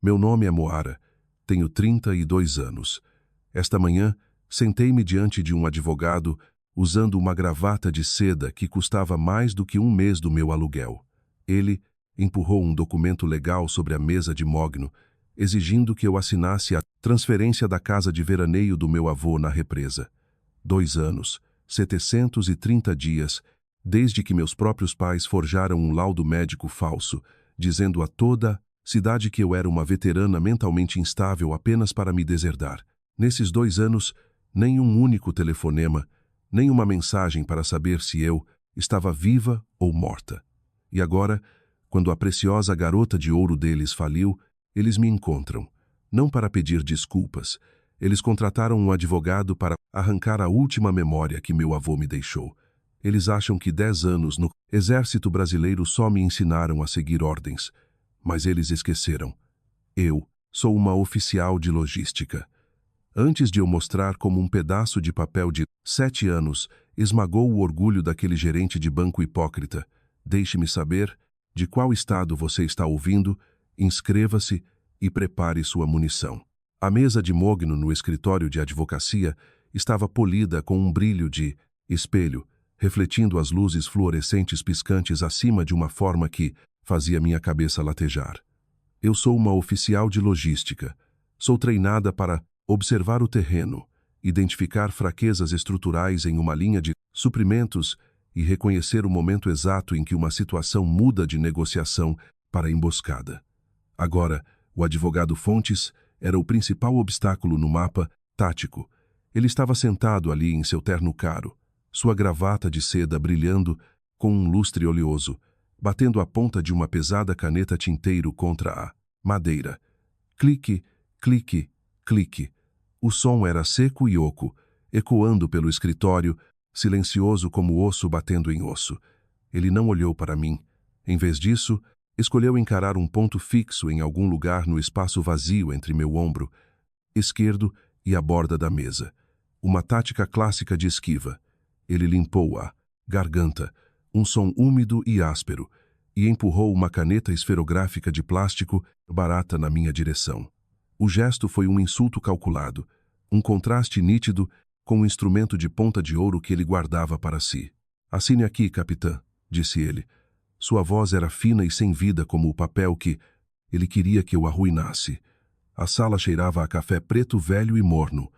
Meu nome é Moara. Tenho 32 anos. Esta manhã, sentei-me diante de um advogado usando uma gravata de seda que custava mais do que um mês do meu aluguel. Ele empurrou um documento legal sobre a mesa de mogno, exigindo que eu assinasse a transferência da casa de veraneio do meu avô na represa. 2 anos, 730 dias, desde que meus próprios pais forjaram um laudo médico falso, dizendo a toda a cidade que eu era uma veterana mentalmente instável apenas para me deserdar. Nesses 2 anos, nem um único telefonema, nem uma mensagem para saber se eu estava viva ou morta. E agora, quando a preciosa garota de ouro deles faliu, eles me encontram. Não para pedir desculpas. Eles contrataram um advogado para arrancar a última memória que meu avô me deixou. Eles acham que 10 anos no Exército Brasileiro só me ensinaram a seguir ordens. Mas eles esqueceram. Eu sou uma oficial de logística. Antes de eu mostrar como um pedaço de papel de 7 anos esmagou o orgulho daquele gerente de banco hipócrita, deixe-me saber de qual estado você está ouvindo, inscreva-se e prepare sua munição. A mesa de mogno no escritório de advocacia estava polida com um brilho de espelho, refletindo as luzes fluorescentes piscantes acima de uma forma que fazia minha cabeça latejar. Eu sou uma oficial de logística. Sou treinada para observar o terreno, identificar fraquezas estruturais em uma linha de suprimentos e reconhecer o momento exato em que uma situação muda de negociação para emboscada. Agora, o advogado Fontes era o principal obstáculo no mapa tático. Ele estava sentado ali em seu terno caro, sua gravata de seda brilhando com um lustre oleoso, batendo a ponta de uma pesada caneta tinteiro contra a madeira. Clique, clique, clique. O som era seco e oco, ecoando pelo escritório, silencioso como osso batendo em osso. Ele não olhou para mim. Em vez disso, escolheu encarar um ponto fixo em algum lugar no espaço vazio entre meu ombro esquerdo e a borda da mesa. Uma tática clássica de esquiva. Ele limpou a garganta, um som úmido e áspero, e empurrou uma caneta esferográfica de plástico barata na minha direção. O gesto foi um insulto calculado, um contraste nítido com o instrumento de ponta de ouro que ele guardava para si. Assine aqui, capitã, disse ele. Sua voz era fina e sem vida como o papel que ele queria que eu arruinasse. A sala cheirava a café preto velho e morno,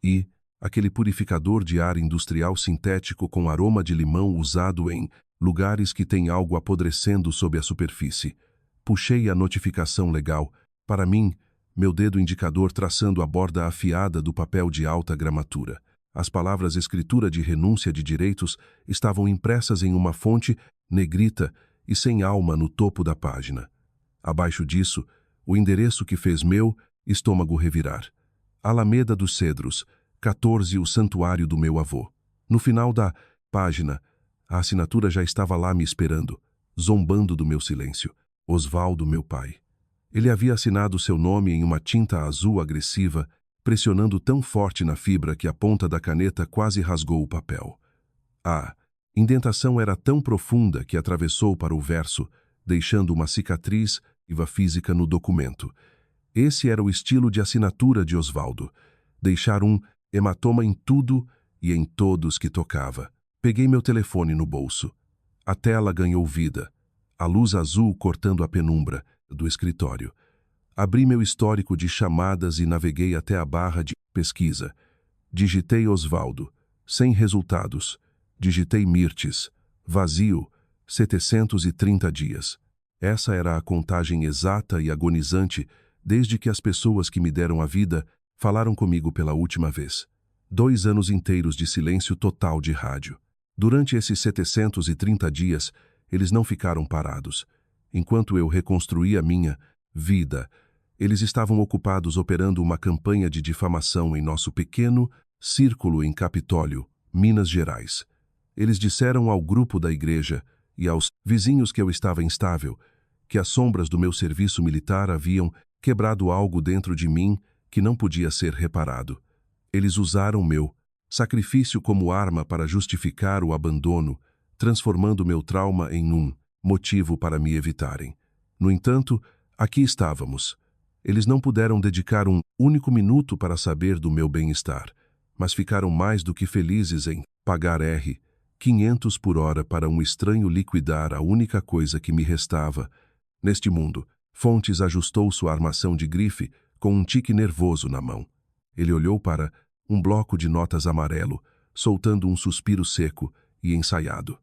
e aquele purificador de ar industrial sintético com aroma de limão usado em lugares que têm algo apodrecendo sob a superfície. Puxei a notificação legal. Para mim, meu dedo indicador traçando a borda afiada do papel de alta gramatura. As palavras escritura de renúncia de direitos estavam impressas em uma fonte negrita e sem alma no topo da página. Abaixo disso, o endereço que fez meu estômago revirar. Alameda dos Cedros, 14, o santuário do meu avô. No final da página, a assinatura já estava lá me esperando, zombando do meu silêncio. Osvaldo, meu pai. Ele havia assinado seu nome em uma tinta azul agressiva, pressionando tão forte na fibra que a ponta da caneta quase rasgou o papel. A indentação era tão profunda que atravessou para o verso, deixando uma cicatriz viva física no documento. Esse era o estilo de assinatura de Osvaldo, deixar um hematoma em tudo e em todos que tocava. Peguei meu telefone no bolso. A tela ganhou vida, a luz azul cortando a penumbra do escritório. Abri meu histórico de chamadas e naveguei até a barra de pesquisa. Digitei Osvaldo, sem resultados. Digitei Mirtes, vazio, 730 dias. Essa era a contagem exata e agonizante desde que as pessoas que me deram a vida falaram comigo pela última vez. 2 anos inteiros de silêncio total de rádio. Durante esses 730 dias, eles não ficaram parados. Enquanto eu reconstruía minha vida, eles estavam ocupados operando uma campanha de difamação em nosso pequeno círculo em Capitólio, Minas Gerais. Eles disseram ao grupo da igreja e aos vizinhos que eu estava instável, que as sombras do meu serviço militar haviam quebrado algo dentro de mim que não podia ser reparado. Eles usaram meu sacrifício como arma para justificar o abandono, transformando meu trauma em um motivo para me evitarem. No entanto, aqui estávamos. Eles não puderam dedicar um único minuto para saber do meu bem-estar, mas ficaram mais do que felizes em pagar R$ 500 por hora para um estranho liquidar a única coisa que me restava. Neste mundo, Fontes ajustou sua armação de grife com um tique nervoso na mão. Ele olhou para um bloco de notas amarelo, soltando um suspiro seco e ensaiado.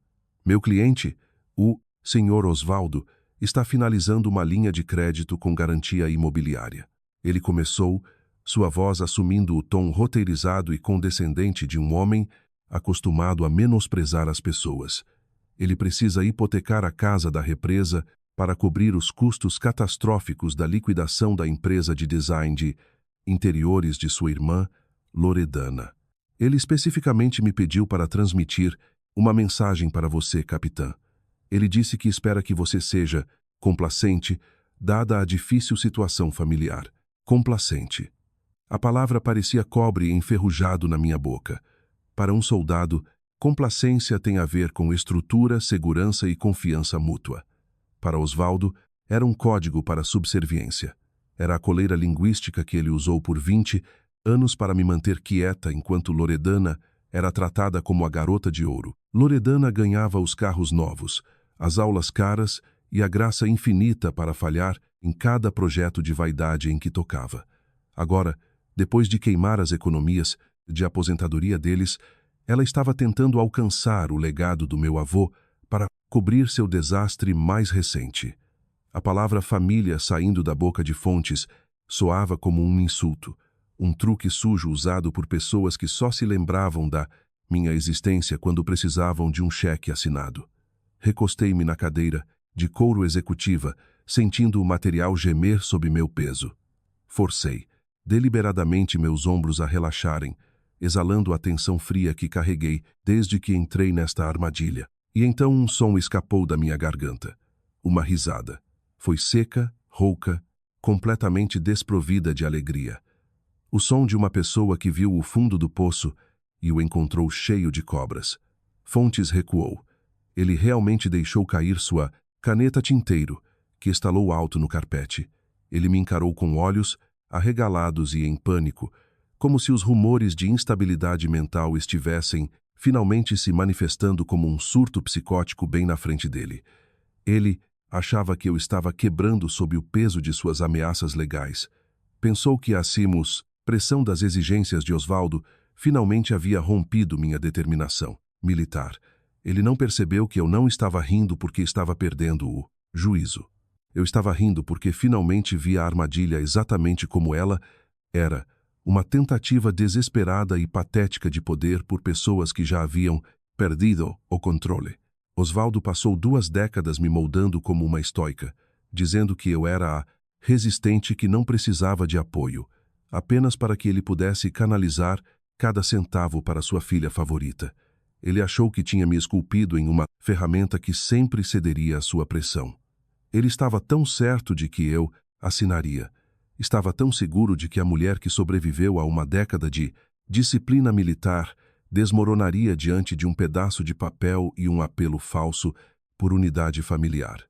Meu cliente, o Sr. Osvaldo, está finalizando uma linha de crédito com garantia imobiliária. Ele começou, sua voz assumindo o tom roteirizado e condescendente de um homem acostumado a menosprezar as pessoas. Ele precisa hipotecar a casa da represa para cobrir os custos catastróficos da liquidação da empresa de design de interiores de sua irmã, Loredana. Ele especificamente me pediu para transmitir uma mensagem para você, capitã. Ele disse que espera que você seja complacente, dada a difícil situação familiar. Complacente. A palavra parecia cobre enferrujado na minha boca. Para um soldado, complacência tem a ver com estrutura, segurança e confiança mútua. Para Osvaldo, era um código para subserviência. Era a coleira linguística que ele usou por 20 anos para me manter quieta enquanto Loredana era tratada como a garota de ouro. Loredana ganhava os carros novos, as aulas caras e a graça infinita para falhar em cada projeto de vaidade em que tocava. Agora, depois de queimar as economias de aposentadoria deles, ela estava tentando alcançar o legado do meu avô para cobrir seu desastre mais recente. A palavra família saindo da boca de Fontes soava como um insulto, um truque sujo usado por pessoas que só se lembravam da minha existência quando precisavam de um cheque assinado. Recostei-me na cadeira, de couro executiva, sentindo o material gemer sob meu peso. Forcei, deliberadamente, meus ombros a relaxarem, exalando a tensão fria que carreguei desde que entrei nesta armadilha. E então um som escapou da minha garganta. Uma risada. Foi seca, rouca, completamente desprovida de alegria. O som de uma pessoa que viu o fundo do poço e o encontrou cheio de cobras. Fontes recuou. Ele realmente deixou cair sua caneta tinteiro, que estalou alto no carpete. Ele me encarou com olhos arregalados e em pânico, como se os rumores de instabilidade mental estivessem finalmente se manifestando como um surto psicótico bem na frente dele. Ele achava que eu estava quebrando sob o peso de suas ameaças legais. Pensou que a pressão das exigências de Osvaldo finalmente havia rompido minha determinação militar. Ele não percebeu que eu não estava rindo porque estava perdendo o juízo. Eu estava rindo porque finalmente vi a armadilha exatamente como ela era, uma tentativa desesperada e patética de poder por pessoas que já haviam perdido o controle. Osvaldo passou 2 décadas me moldando como uma estoica, dizendo que eu era a resistente que não precisava de apoio, apenas para que ele pudesse canalizar cada centavo para sua filha favorita. Ele achou que tinha me esculpido em uma ferramenta que sempre cederia à sua pressão. Ele estava tão certo de que eu assinaria. Estava tão seguro de que a mulher que sobreviveu a uma década de disciplina militar desmoronaria diante de um pedaço de papel e um apelo falso por unidade familiar.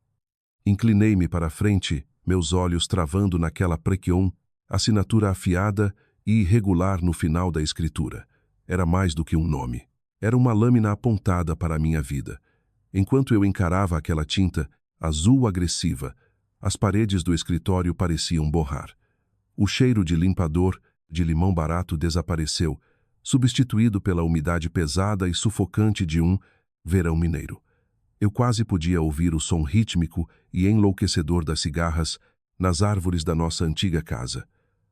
Inclinei-me para a frente, meus olhos travando naquela prequion, assinatura afiada e irregular no final da escritura. Era mais do que um nome. Era uma lâmina apontada para a minha vida. Enquanto eu encarava aquela tinta, azul agressiva, as paredes do escritório pareciam borrar. O cheiro de limpador, de limão barato desapareceu, substituído pela umidade pesada e sufocante de um verão mineiro. Eu quase podia ouvir o som rítmico e enlouquecedor das cigarras nas árvores da nossa antiga casa.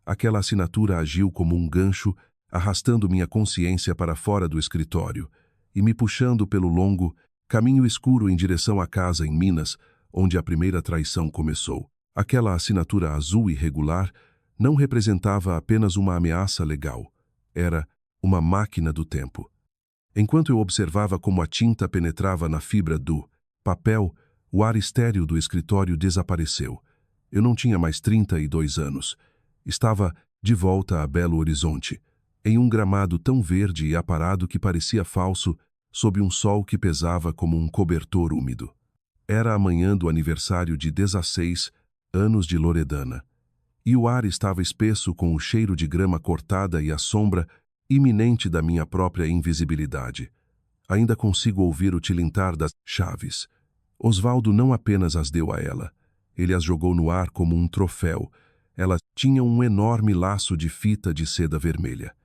Aquela assinatura agiu como um gancho, arrastando minha consciência para fora do escritório e me puxando pelo longo caminho escuro em direção à casa em Minas, onde a primeira traição começou. Aquela assinatura azul irregular não representava apenas uma ameaça legal. Era uma máquina do tempo. Enquanto eu observava como a tinta penetrava na fibra do papel, o ar estéril do escritório desapareceu. Eu não tinha mais 32 anos. Estava de volta a Belo Horizonte, em um gramado tão verde e aparado que parecia falso, sob um sol que pesava como um cobertor úmido. Era a manhã do aniversário de 16 anos de Loredana. e o ar estava espesso com o cheiro de grama cortada e a sombra iminente da minha própria invisibilidade. Ainda consigo ouvir o tilintar das chaves. Osvaldo não apenas as deu a ela. Ele as jogou no ar como um troféu. Elas tinham um enorme laço de fita de seda vermelha.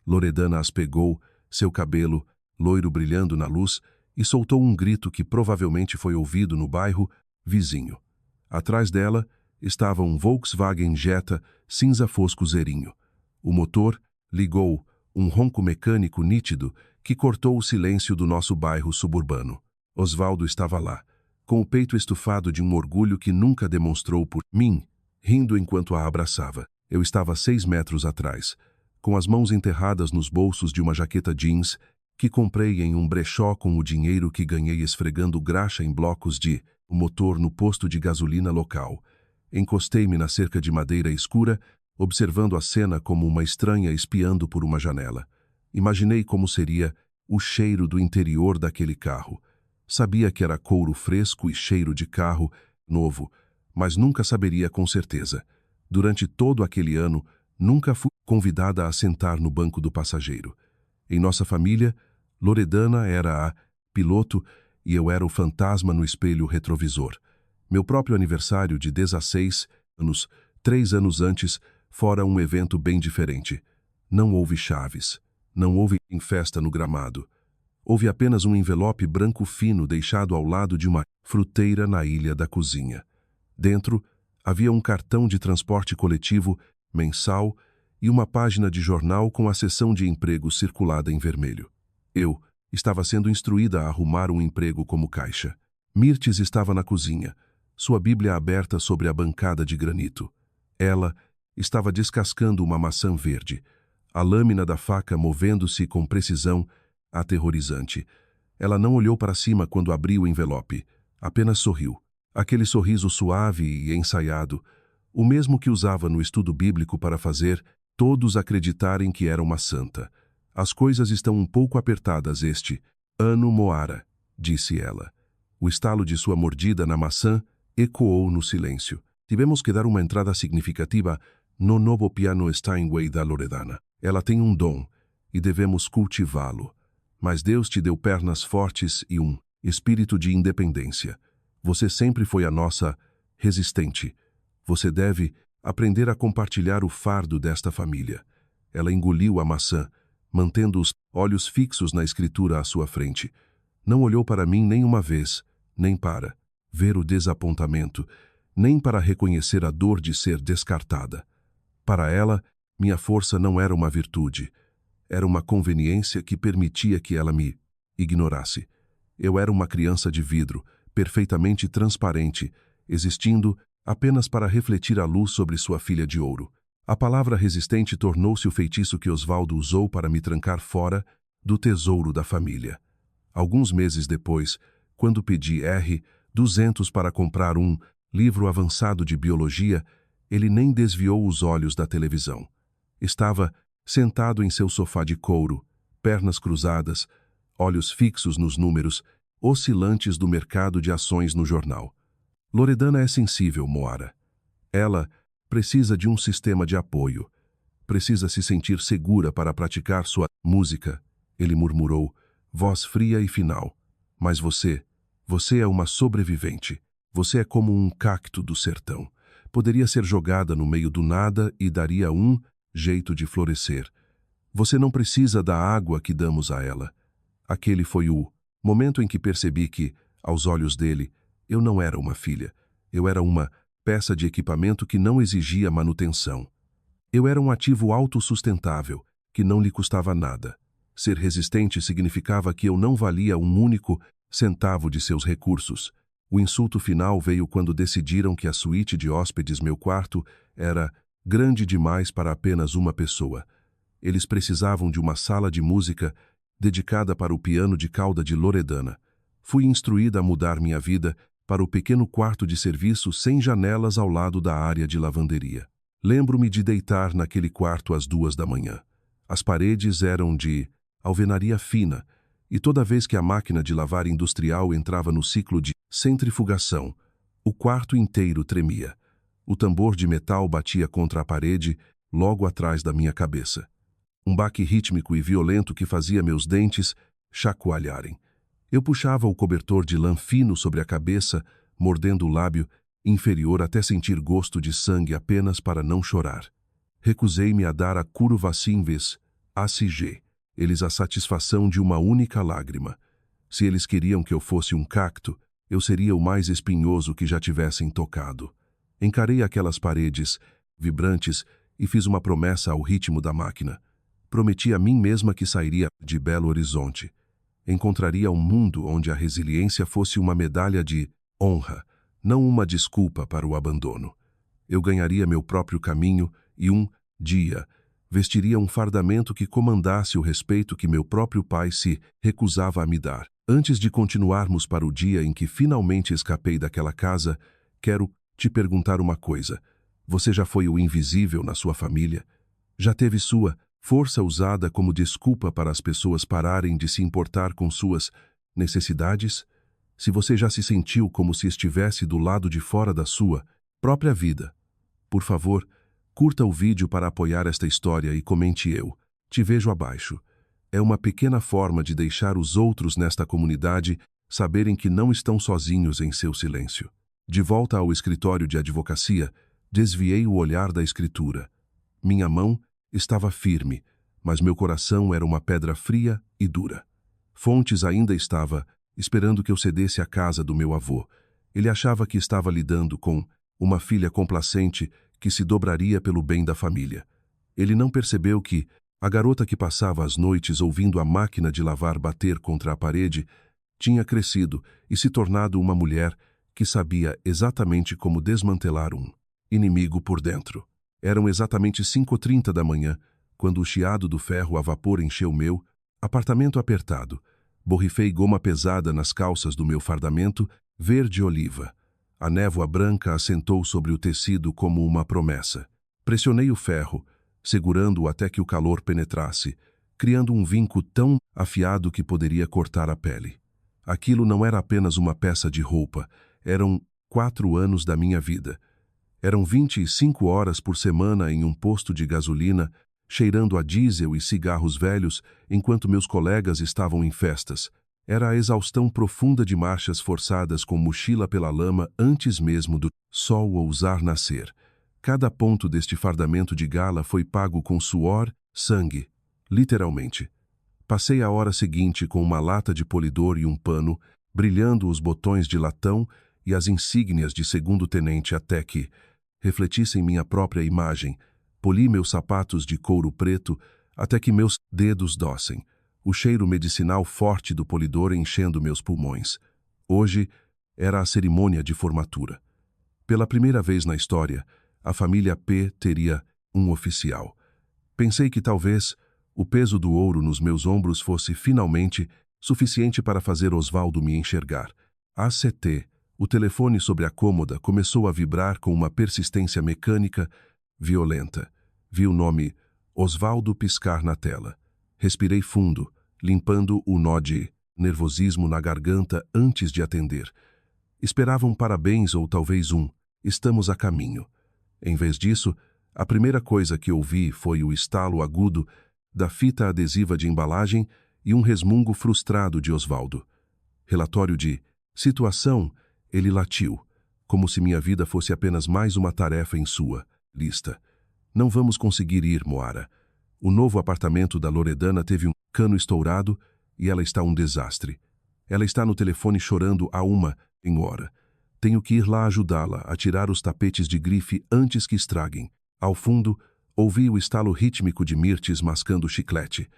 Loredana as pegou, seu cabelo, loiro brilhando na luz, e soltou um grito que provavelmente foi ouvido no bairro vizinho. Atrás dela estava um Volkswagen Jetta cinza fosco zerinho. O motor ligou, um ronco mecânico nítido que cortou o silêncio do nosso bairro suburbano. Osvaldo estava lá, com o peito estufado de um orgulho que nunca demonstrou por mim, rindo enquanto a abraçava. Eu estava 6 metros atrás, com as mãos enterradas nos bolsos de uma jaqueta jeans que comprei em um brechó com o dinheiro que ganhei esfregando graxa em blocos de motor no posto de gasolina local. Encostei-me na cerca de madeira escura, observando a cena como uma estranha espiando por uma janela. Imaginei como seria o cheiro do interior daquele carro. Sabia que era couro fresco e cheiro de carro novo, mas nunca saberia com certeza. Durante todo aquele ano, nunca fui convidada a sentar no banco do passageiro. Em nossa família, Loredana era a piloto e eu era o fantasma no espelho retrovisor. Meu próprio aniversário de 16 anos, 3 anos antes, fora um evento bem diferente. Não houve chaves. Não houve festa no gramado. Houve apenas um envelope branco fino deixado ao lado de uma fruteira na ilha da cozinha. Dentro, havia um cartão de transporte coletivo mensal e uma página de jornal com a seção de emprego circulada em vermelho. Eu estava sendo instruída a arrumar um emprego como caixa. Mirtes estava na cozinha, sua Bíblia aberta sobre a bancada de granito. Ela estava descascando uma maçã verde, a lâmina da faca movendo-se com precisão aterrorizante. Ela não olhou para cima quando abriu o envelope, apenas sorriu. Aquele sorriso suave e ensaiado, o mesmo que usava no estudo bíblico para fazer todos acreditarem que era uma santa. As coisas estão um pouco apertadas este ano, Moara, disse ela. O estalo de sua mordida na maçã ecoou no silêncio. Tivemos que dar uma entrada significativa no novo piano Steinway da Loredana. Ela tem um dom e devemos cultivá-lo. Mas Deus te deu pernas fortes e um espírito de independência. Você sempre foi a nossa resistente. Você deve aprender a compartilhar o fardo desta família. Ela engoliu a maçã, mantendo os olhos fixos na escritura à sua frente. Não olhou para mim nem uma vez, nem para ver o desapontamento, nem para reconhecer a dor de ser descartada. Para ela, minha força não era uma virtude. Era uma conveniência que permitia que ela me ignorasse. Eu era uma criança de vidro, perfeitamente transparente, existindo apenas para refletir a luz sobre sua filha de ouro. A palavra resistente tornou-se o feitiço que Osvaldo usou para me trancar fora do tesouro da família. Alguns meses depois, quando pedi R$ 200 para comprar um livro avançado de biologia, ele nem desviou os olhos da televisão. Estava sentado em seu sofá de couro, pernas cruzadas, olhos fixos nos números oscilantes do mercado de ações no jornal. Loredana é sensível, Moara. Ela precisa de um sistema de apoio. Precisa se sentir segura para praticar sua música, ele murmurou, voz fria e final. Mas você é uma sobrevivente. Você é como um cacto do sertão. Poderia ser jogada no meio do nada e daria um jeito de florescer. Você não precisa da água que damos a ela. Aquele foi o momento em que percebi que, aos olhos dele, eu não era uma filha. Eu era uma peça de equipamento que não exigia manutenção. Eu era um ativo autossustentável, que não lhe custava nada. Ser resistente significava que eu não valia um único centavo de seus recursos. O insulto final veio quando decidiram que a suíte de hóspedes, meu quarto, era grande demais para apenas uma pessoa. Eles precisavam de uma sala de música dedicada para o piano de cauda de Loredana. Fui instruída a mudar minha vida para o pequeno quarto de serviço sem janelas ao lado da área de lavanderia. Lembro-me de deitar naquele quarto às 2 da manhã. As paredes eram de alvenaria fina, e toda vez que a máquina de lavar industrial entrava no ciclo de centrifugação, o quarto inteiro tremia. O tambor de metal batia contra a parede, logo atrás da minha cabeça. Um baque rítmico e violento que fazia meus dentes chacoalharem. Eu puxava o cobertor de lã fino sobre a cabeça, mordendo o lábio inferior até sentir gosto de sangue apenas para não chorar. Recusei-me a dar a curvacin ves ACG, eles a satisfação de uma única lágrima. Se eles queriam que eu fosse um cacto, eu seria o mais espinhoso que já tivessem tocado. Encarei aquelas paredes, vibrantes, e fiz uma promessa ao ritmo da máquina. Prometi a mim mesma que sairia de Belo Horizonte. Encontraria um mundo onde a resiliência fosse uma medalha de honra, não uma desculpa para o abandono. Eu ganharia meu próprio caminho e um dia vestiria um fardamento que comandasse o respeito que meu próprio pai se recusava a me dar. Antes de continuarmos para o dia em que finalmente escapei daquela casa, quero te perguntar uma coisa. Você já foi o invisível na sua família? Já teve sua força usada como desculpa para as pessoas pararem de se importar com suas necessidades? Se você já se sentiu como se estivesse do lado de fora da sua própria vida, por favor, curta o vídeo para apoiar esta história e comente eu. Te vejo abaixo. É uma pequena forma de deixar os outros nesta comunidade saberem que não estão sozinhos em seu silêncio. De volta ao escritório de advocacia, desviei o olhar da escritura. Minha mão estava firme, mas meu coração era uma pedra fria e dura. Fontes ainda estava esperando que eu cedesse a casa do meu avô. Ele achava que estava lidando com uma filha complacente que se dobraria pelo bem da família. Ele não percebeu que a garota que passava as noites ouvindo a máquina de lavar bater contra a parede tinha crescido e se tornado uma mulher que sabia exatamente como desmantelar um inimigo por dentro. Eram exatamente 5h30 da manhã, quando o chiado do ferro a vapor encheu meu apartamento apertado. Borrifei goma pesada nas calças do meu fardamento verde-oliva. A névoa branca assentou sobre o tecido como uma promessa. Pressionei o ferro, segurando-o até que o calor penetrasse, criando um vinco tão afiado que poderia cortar a pele. Aquilo não era apenas uma peça de roupa, eram 4 anos da minha vida. Eram 25 horas por semana em um posto de gasolina, cheirando a diesel e cigarros velhos, enquanto meus colegas estavam em festas. Era a exaustão profunda de marchas forçadas com mochila pela lama antes mesmo do sol ousar nascer. Cada ponto deste fardamento de gala foi pago com suor, sangue, literalmente. Passei a hora seguinte com uma lata de polidor e um pano, brilhando os botões de latão e as insígnias de segundo-tenente até que refletissem minha própria imagem. Poli meus sapatos de couro preto até que meus dedos dossem, o cheiro medicinal forte do polidor enchendo meus pulmões. Hoje era a cerimônia de formatura. Pela primeira vez na história, a família P teria um oficial. Pensei que talvez o peso do ouro nos meus ombros fosse finalmente suficiente para fazer Osvaldo me enxergar. ACT, o telefone sobre a cômoda começou a vibrar com uma persistência mecânica violenta. Vi o nome Osvaldo piscar na tela. Respirei fundo, limpando o nó de nervosismo na garganta antes de atender. Esperava um parabéns ou talvez um "estamos a caminho". Em vez disso, a primeira coisa que ouvi foi o estalo agudo da fita adesiva de embalagem e um resmungo frustrado de Osvaldo. Relatório de situação, ele latiu, como se minha vida fosse apenas mais uma tarefa em sua lista. Não vamos conseguir ir, Moara. O novo apartamento da Loredana teve um cano estourado e ela está um desastre. Ela está no telefone chorando há uma hora. Tenho que ir lá ajudá-la a tirar os tapetes de grife antes que estraguem. Ao fundo, ouvi o estalo rítmico de Mirtes mascando chiclete.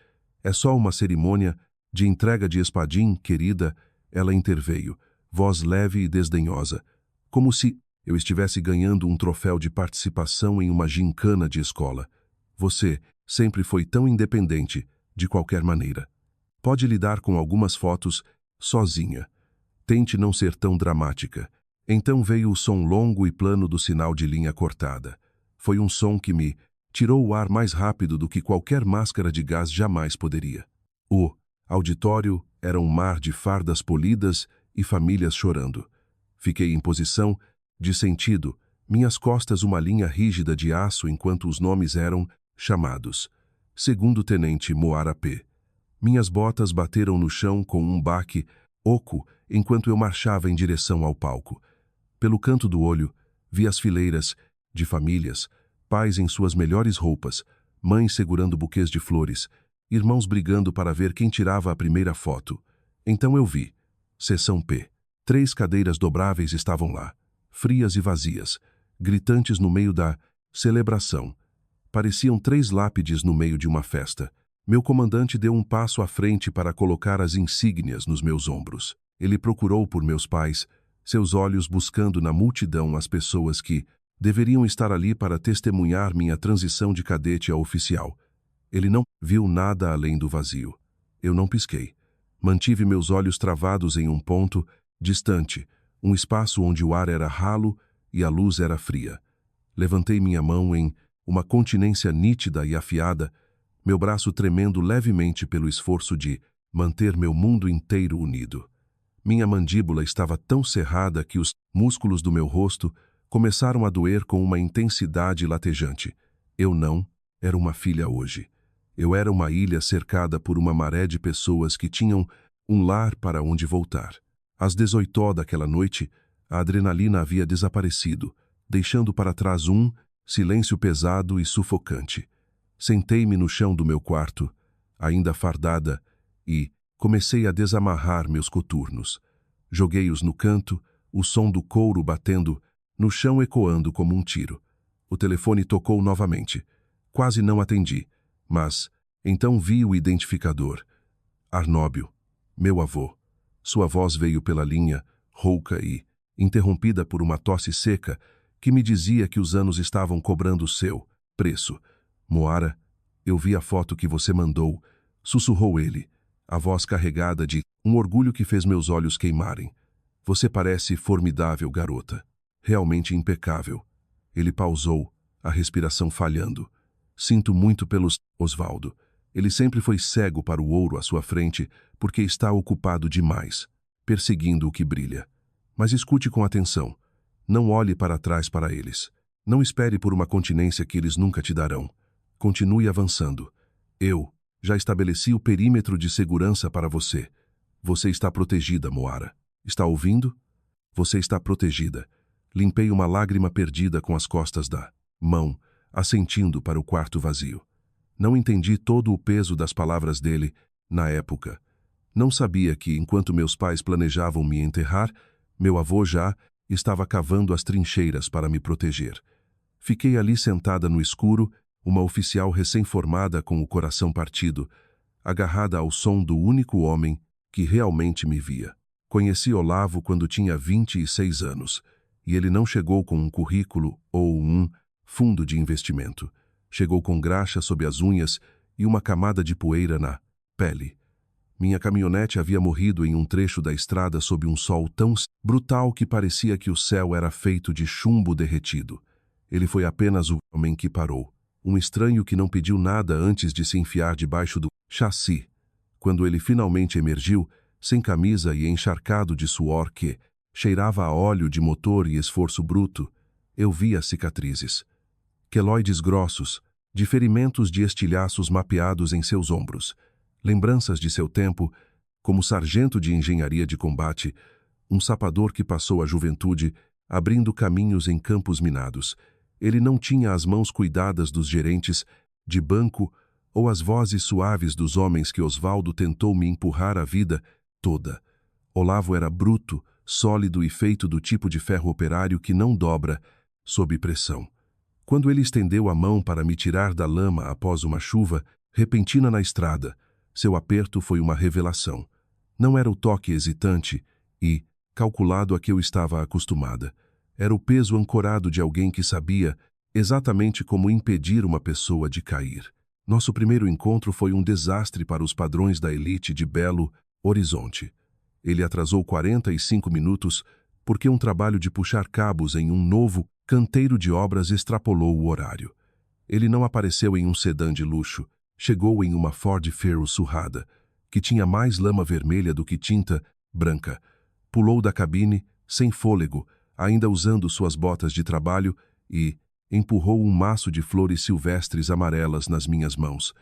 É só uma cerimônia de entrega de espadim, querida, ela interveio, voz leve e desdenhosa, como se eu estivesse ganhando um troféu de participação em uma gincana de escola. Você sempre foi tão independente, de qualquer maneira. Pode lidar com algumas fotos sozinha. Tente não ser tão dramática. Então veio o som longo e plano do sinal de linha cortada. Foi um som que me tirou o ar mais rápido do que qualquer máscara de gás jamais poderia. O auditório era um mar de fardas polidas e famílias chorando. Fiquei em posição de sentido, Minhas costas uma linha rígida de aço enquanto os nomes eram chamados. Segundo Tenente Moara P. Minhas botas bateram no chão com um baque oco enquanto eu marchava em direção ao palco. Pelo canto do olho, vi as fileiras de famílias, pais em suas melhores roupas, mães segurando buquês de flores, irmãos brigando para ver quem tirava a primeira foto. Então eu vi. Seção P. 3 cadeiras dobráveis estavam lá, frias e vazias, gritantes no meio da celebração. Pareciam 3 lápides no meio de uma festa. Meu comandante deu um passo à frente para colocar as insígnias nos meus ombros. Ele procurou por meus pais, seus olhos buscando na multidão as pessoas que deveriam estar ali para testemunhar minha transição de cadete a oficial. Ele não viu nada além do vazio. Eu não pisquei. Mantive meus olhos travados em um ponto distante, um espaço onde o ar era ralo e a luz era fria. Levantei minha mão em uma continência nítida e afiada, meu braço tremendo levemente pelo esforço de manter meu mundo inteiro unido. Minha mandíbula estava tão cerrada que os músculos do meu rosto começaram a doer com uma intensidade latejante. Eu não era uma filha hoje. Eu era uma ilha cercada por uma maré de pessoas que tinham um lar para onde voltar. Às 18h daquela noite, a adrenalina havia desaparecido, deixando para trás um silêncio pesado e sufocante. Sentei-me no chão do meu quarto, ainda fardada, e comecei a desamarrar meus coturnos. Joguei-os no canto, o som do couro batendo no chão ecoando como um tiro. O telefone tocou novamente. Quase não atendi, mas então vi o identificador. Arnóbio, meu avô. Sua voz veio pela linha, rouca e interrompida por uma tosse seca que me dizia que os anos estavam cobrando o seu preço. Moara, eu vi a foto que você mandou, sussurrou ele, a voz carregada de um orgulho que fez meus olhos queimarem. Você parece formidável, garota. Realmente impecável. Ele pausou, a respiração falhando. Sinto muito pelos Osvaldo. Ele sempre foi cego para o ouro à sua frente, porque está ocupado demais, perseguindo o que brilha. Mas escute com atenção. Não olhe para trás para eles. Não espere por uma continência que eles nunca te darão. Continue avançando. Eu já estabeleci o perímetro de segurança para você. Você está protegida, Moara. Está ouvindo? Você está protegida. Limpei uma lágrima perdida com as costas da mão, assentindo para o quarto vazio. Não entendi todo o peso das palavras dele na época. Não sabia que, enquanto meus pais planejavam me enterrar, meu avô já estava cavando as trincheiras para me proteger. Fiquei ali sentada no escuro, uma oficial recém-formada com o coração partido, agarrada ao som do único homem que realmente me via. Conheci Olavo quando tinha 26 anos, e ele não chegou com um currículo ou um fundo de investimento. Chegou com graxa sob as unhas e uma camada de poeira na pele. Minha caminhonete havia morrido em um trecho da estrada sob um sol tão brutal que parecia que o céu era feito de chumbo derretido. Ele foi apenas o homem que parou. Um estranho que não pediu nada antes de se enfiar debaixo do chassi. Quando ele finalmente emergiu, sem camisa e encharcado de suor que cheirava a óleo de motor e esforço bruto, eu vi as cicatrizes. Queloides grossos, de ferimentos de estilhaços mapeados em seus ombros. Lembranças de seu tempo, como sargento de engenharia de combate, um sapador que passou a juventude, abrindo caminhos em campos minados. Ele não tinha as mãos cuidadas dos gerentes de banco ou as vozes suaves dos homens que Osvaldo tentou me empurrar a vida toda. Olavo era bruto, sólido e feito do tipo de ferro operário que não dobra sob pressão. Quando ele estendeu a mão para me tirar da lama após uma chuva repentina na estrada, seu aperto foi uma revelação. Não era o toque hesitante e calculado a que eu estava acostumada. Era o peso ancorado de alguém que sabia exatamente como impedir uma pessoa de cair. Nosso primeiro encontro foi um desastre para os padrões da elite de Belo Horizonte. Ele atrasou 45 minutos porque um trabalho de puxar cabos em um novo canteiro de obras extrapolou o horário. Ele não apareceu em um sedã de luxo, chegou em uma Ford Ferro surrada, que tinha mais lama vermelha do que tinta branca. Pulou da cabine, sem fôlego, ainda usando suas botas de trabalho, e empurrou um maço de flores silvestres amarelas nas minhas mãos.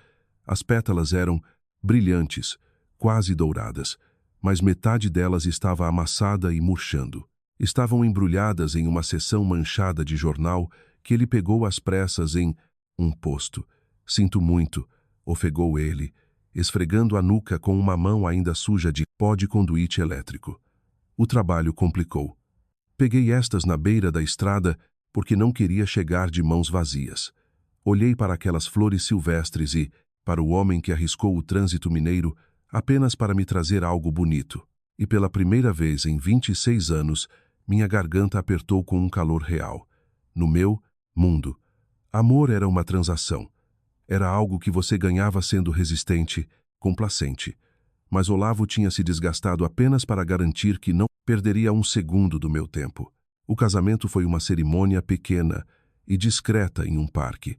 As pétalas eram brilhantes, quase douradas, mas metade delas estava amassada e murchando. Estavam embrulhadas em uma seção manchada de jornal que ele pegou às pressas em um posto. Sinto muito, ofegou ele, esfregando a nuca com uma mão ainda suja de pó de conduíte elétrico. O trabalho complicou. Peguei estas na beira da estrada porque não queria chegar de mãos vazias. Olhei para aquelas flores silvestres e, para o homem que arriscou o trânsito mineiro, apenas para me trazer algo bonito. E pela primeira vez em 26 anos, minha garganta apertou com um calor real. No meu mundo, amor era uma transação. Era algo que você ganhava sendo resistente, complacente. Mas Olavo tinha se desgastado apenas para garantir que não perderia um segundo do meu tempo. O casamento foi uma cerimônia pequena e discreta em um parque.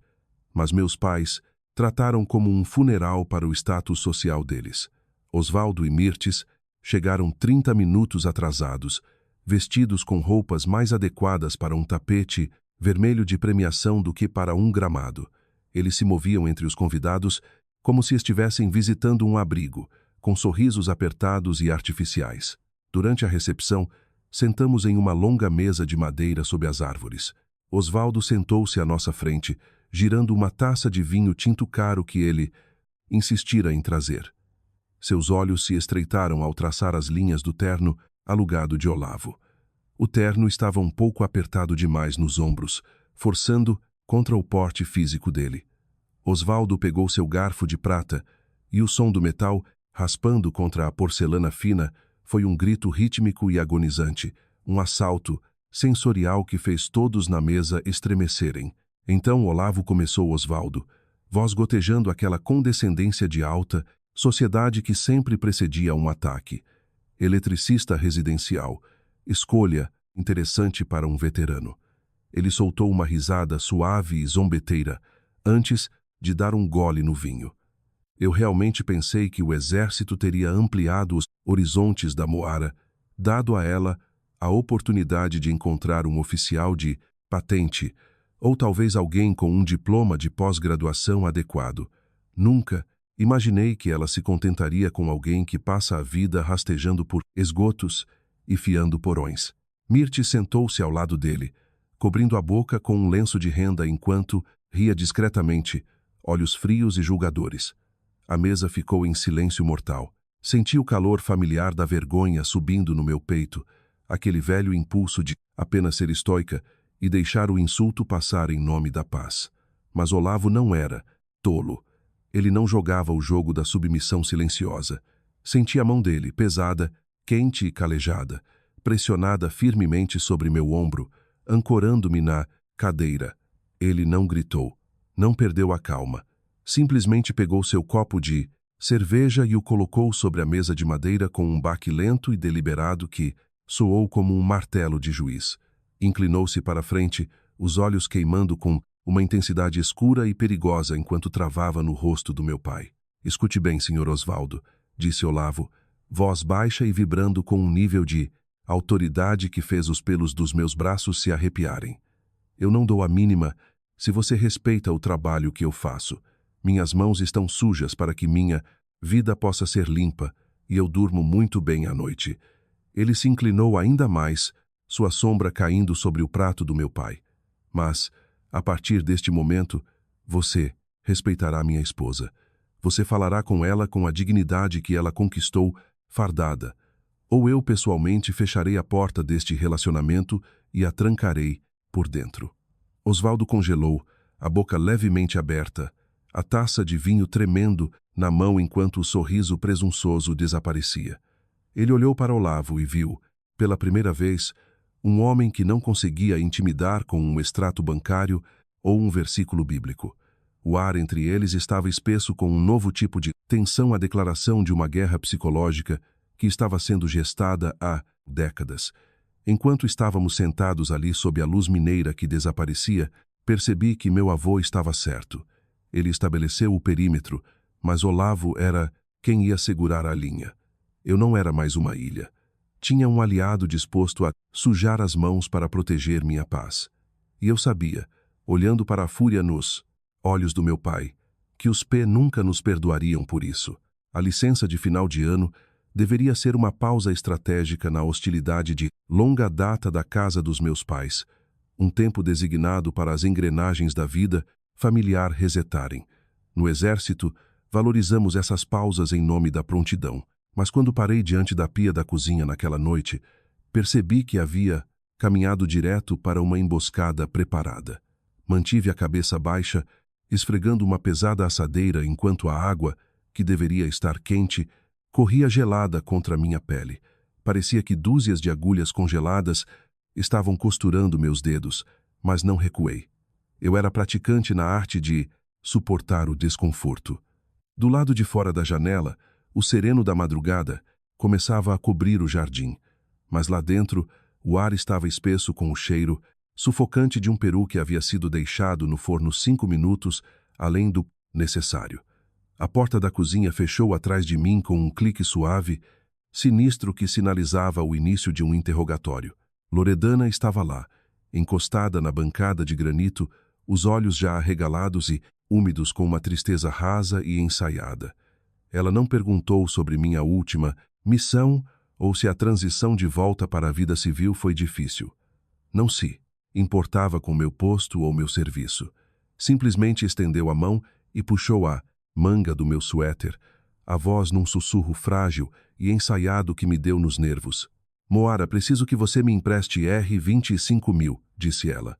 Mas meus pais trataram como um funeral para o status social deles. Osvaldo e Mirtes chegaram 30 minutos atrasados, vestidos com roupas mais adequadas para um tapete vermelho de premiação do que para um gramado. Eles se moviam entre os convidados como se estivessem visitando um abrigo, com sorrisos apertados e artificiais. Durante a recepção, sentamos em uma longa mesa de madeira sob as árvores. Osvaldo sentou-se à nossa frente, girando uma taça de vinho tinto caro que ele insistira em trazer. Seus olhos se estreitaram ao traçar as linhas do terno alugado de Olavo. O terno estava um pouco apertado demais nos ombros, forçando contra o porte físico dele. Osvaldo pegou seu garfo de prata, e o som do metal, raspando contra a porcelana fina, foi um grito rítmico e agonizante, um assalto sensorial que fez todos na mesa estremecerem. Então Olavo começou Osvaldo, voz gotejando aquela condescendência de alta sociedade que sempre precedia um ataque. Eletricista residencial, escolha interessante para um veterano. Ele soltou uma risada suave e zombeteira, antes de dar um gole no vinho. Eu realmente pensei que o exército teria ampliado os horizontes da Moara, dado a ela a oportunidade de encontrar um oficial de patente, ou talvez alguém com um diploma de pós-graduação adequado. Nunca imaginei que ela se contentaria com alguém que passa a vida rastejando por esgotos e fiando porões. Mirte sentou-se ao lado dele, cobrindo a boca com um lenço de renda enquanto ria discretamente, olhos frios e julgadores. A mesa ficou em silêncio mortal. Senti o calor familiar da vergonha subindo no meu peito, aquele velho impulso de apenas ser estoica e deixar o insulto passar em nome da paz. Mas Olavo não era tolo. Ele não jogava o jogo da submissão silenciosa. Senti a mão dele, pesada, quente e calejada, pressionada firmemente sobre meu ombro, ancorando-me na cadeira. Ele não gritou, não perdeu a calma. Simplesmente pegou seu copo de cerveja e o colocou sobre a mesa de madeira com um baque lento e deliberado que soou como um martelo de juiz. Inclinou-se para a frente, os olhos queimando com uma intensidade escura e perigosa enquanto travava no rosto do meu pai. Escute bem, Sr. Osvaldo, disse Olavo, voz baixa e vibrando com um nível de autoridade que fez os pelos dos meus braços se arrepiarem. Eu não dou a mínima se você respeita o trabalho que eu faço. Minhas mãos estão sujas para que minha vida possa ser limpa e eu durmo muito bem à noite. Ele se inclinou ainda mais, sua sombra caindo sobre o prato do meu pai. Mas, a partir deste momento, você respeitará minha esposa. Você falará com ela com a dignidade que ela conquistou, fardada. Ou eu pessoalmente fecharei a porta deste relacionamento e a trancarei por dentro. Osvaldo congelou, a boca levemente aberta, a taça de vinho tremendo na mão enquanto o sorriso presunçoso desaparecia. Ele olhou para Olavo e viu, pela primeira vez, um homem que não conseguia intimidar com um extrato bancário ou um versículo bíblico. O ar entre eles estava espesso com um novo tipo de tensão, a declaração de uma guerra psicológica que estava sendo gestada há décadas. Enquanto estávamos sentados ali sob a luz mineira que desaparecia, percebi que meu avô estava certo. Ele estabeleceu o perímetro, mas Olavo era quem ia segurar a linha. Eu não era mais uma ilha. tinha um aliado disposto a sujar as mãos para proteger minha paz. E eu sabia, olhando para a fúria nos olhos do meu pai, que os P nunca nos perdoariam por isso. A licença de final de ano deveria ser uma pausa estratégica na hostilidade de longa data da casa dos meus pais, um tempo designado para as engrenagens da vida familiar resetarem. No exército, valorizamos essas pausas em nome da prontidão, mas quando parei diante da pia da cozinha naquela noite, percebi que havia caminhado direto para uma emboscada preparada. Mantive a cabeça baixa, esfregando uma pesada assadeira enquanto a água, que deveria estar quente, corria gelada contra minha pele. Parecia que dúzias de agulhas congeladas estavam costurando meus dedos, mas não recuei. Eu era praticante na arte de suportar o desconforto. Do lado de fora da janela, o sereno da madrugada começava a cobrir o jardim, mas lá dentro o ar estava espesso com o cheiro sufocante de um peru que havia sido deixado no forno 5 minutos além do necessário. A porta da cozinha fechou atrás de mim com um clique suave, sinistro que sinalizava o início de um interrogatório. Loredana estava lá, encostada na bancada de granito, os olhos já arregalados e úmidos com uma tristeza rasa e ensaiada. Ela não perguntou sobre minha última missão ou se a transição de volta para a vida civil foi difícil. Não se importava com meu posto ou meu serviço. Simplesmente estendeu a mão e puxou a manga do meu suéter, a voz num sussurro frágil e ensaiado que me deu nos nervos. Moara, preciso que você me empreste R$ 25.000, disse ela.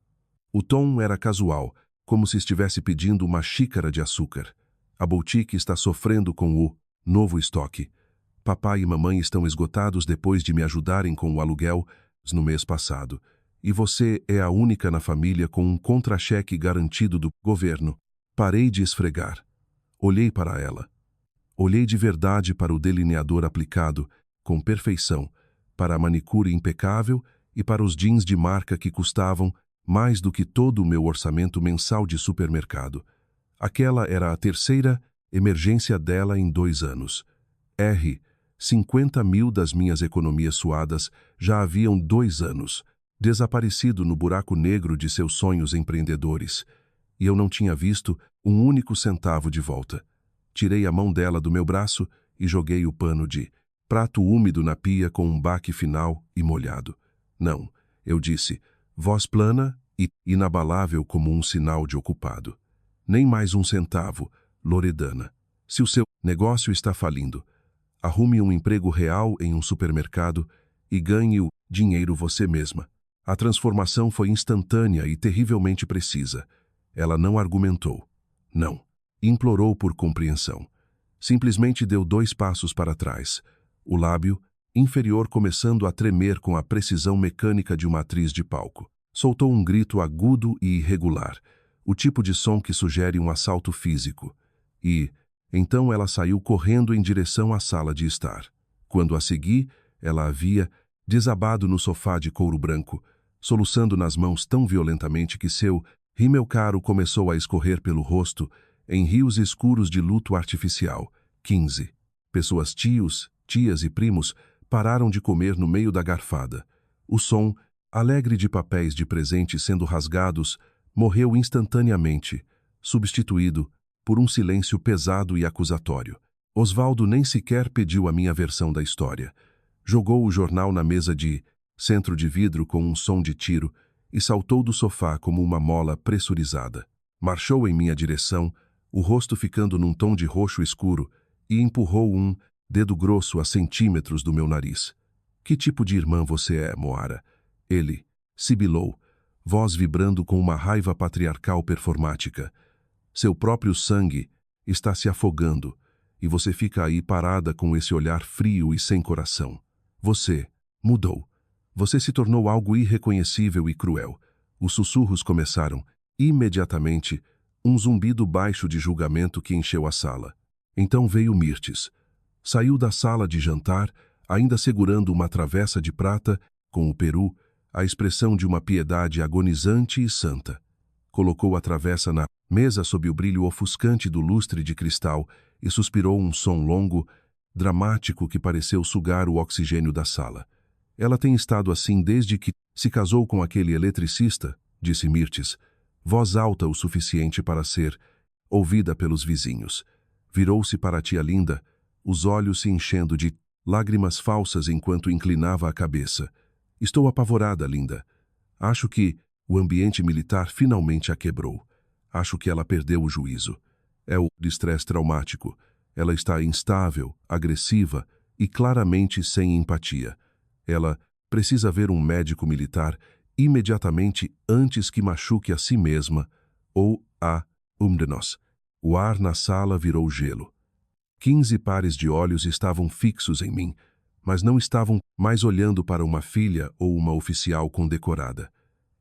O tom era casual, como se estivesse pedindo uma xícara de açúcar. A boutique está sofrendo com o novo estoque. Papai e mamãe estão esgotados depois de me ajudarem com o aluguel no mês passado. E você é a única na família com um contra-cheque garantido do governo. Parei de esfregar. Olhei para ela. Olhei de verdade para o delineador aplicado, com perfeição, para a manicure impecável e para os jeans de marca que custavam mais do que todo o meu orçamento mensal de supermercado. Aquela era a terceira emergência dela em 2 anos. 50.000 das minhas economias suadas já haviam 2 anos, desaparecido no buraco negro de seus sonhos empreendedores, e eu não tinha visto um único centavo de volta. Tirei a mão dela do meu braço e joguei o pano de prato úmido na pia com um baque final e molhado. Não, eu disse, voz plana e inabalável como um sinal de ocupado. Nem mais um centavo, Loredana. Se o seu negócio está falindo, arrume um emprego real em um supermercado e ganhe o dinheiro você mesma. A transformação foi instantânea e terrivelmente precisa. Ela não argumentou. Não. Implorou por compreensão. Simplesmente deu 2 passos para trás, o lábio inferior começando a tremer com a precisão mecânica de uma atriz de palco. Soltou um grito agudo e irregular, o tipo de som que sugere um assalto físico. E, então ela saiu correndo em direção à sala de estar. Quando a segui, ela havia desabado no sofá de couro branco, soluçando nas mãos tão violentamente que seu rímel caro começou a escorrer pelo rosto em rios escuros de luto artificial. 15. Pessoas tias e primos pararam de comer no meio da garfada. O som, alegre de papéis de presente sendo rasgados, morreu instantaneamente, substituído por um silêncio pesado e acusatório. Osvaldo nem sequer pediu a minha versão da história. Jogou o jornal na mesa de centro de vidro com um som de tiro e saltou do sofá como uma mola pressurizada. Marchou em minha direção, o rosto ficando num tom de roxo escuro, e empurrou um dedo grosso a centímetros do meu nariz. Que tipo de irmã você é, Moara? Ele sibilou, voz vibrando com uma raiva patriarcal performática. Seu próprio sangue está se afogando, e você fica aí parada com esse olhar frio e sem coração. Você mudou. Você se tornou algo irreconhecível e cruel. Os sussurros começaram, imediatamente, um zumbido baixo de julgamento que encheu a sala. Então veio Mirtes. Saiu da sala de jantar, ainda segurando uma travessa de prata, com o peru, a expressão de uma piedade agonizante e santa. Colocou a travessa na mesa sob o brilho ofuscante do lustre de cristal e suspirou um som longo, dramático que pareceu sugar o oxigênio da sala. Ela tem estado assim desde que se casou com aquele eletricista, disse Mirtes, voz alta o suficiente para ser ouvida pelos vizinhos. Virou-se para a tia Linda, os olhos se enchendo de lágrimas falsas enquanto inclinava a cabeça. Estou apavorada, Linda. Acho que o ambiente militar finalmente a quebrou. Acho que ela perdeu o juízo. É o estresse traumático. Ela está instável, agressiva e claramente sem empatia. Ela precisa ver um médico militar imediatamente antes que machuque a si mesma ou a de nós. O ar na sala virou gelo. 15 pares de olhos estavam fixos em mim, mas não estavam mais olhando para uma filha ou uma oficial condecorada.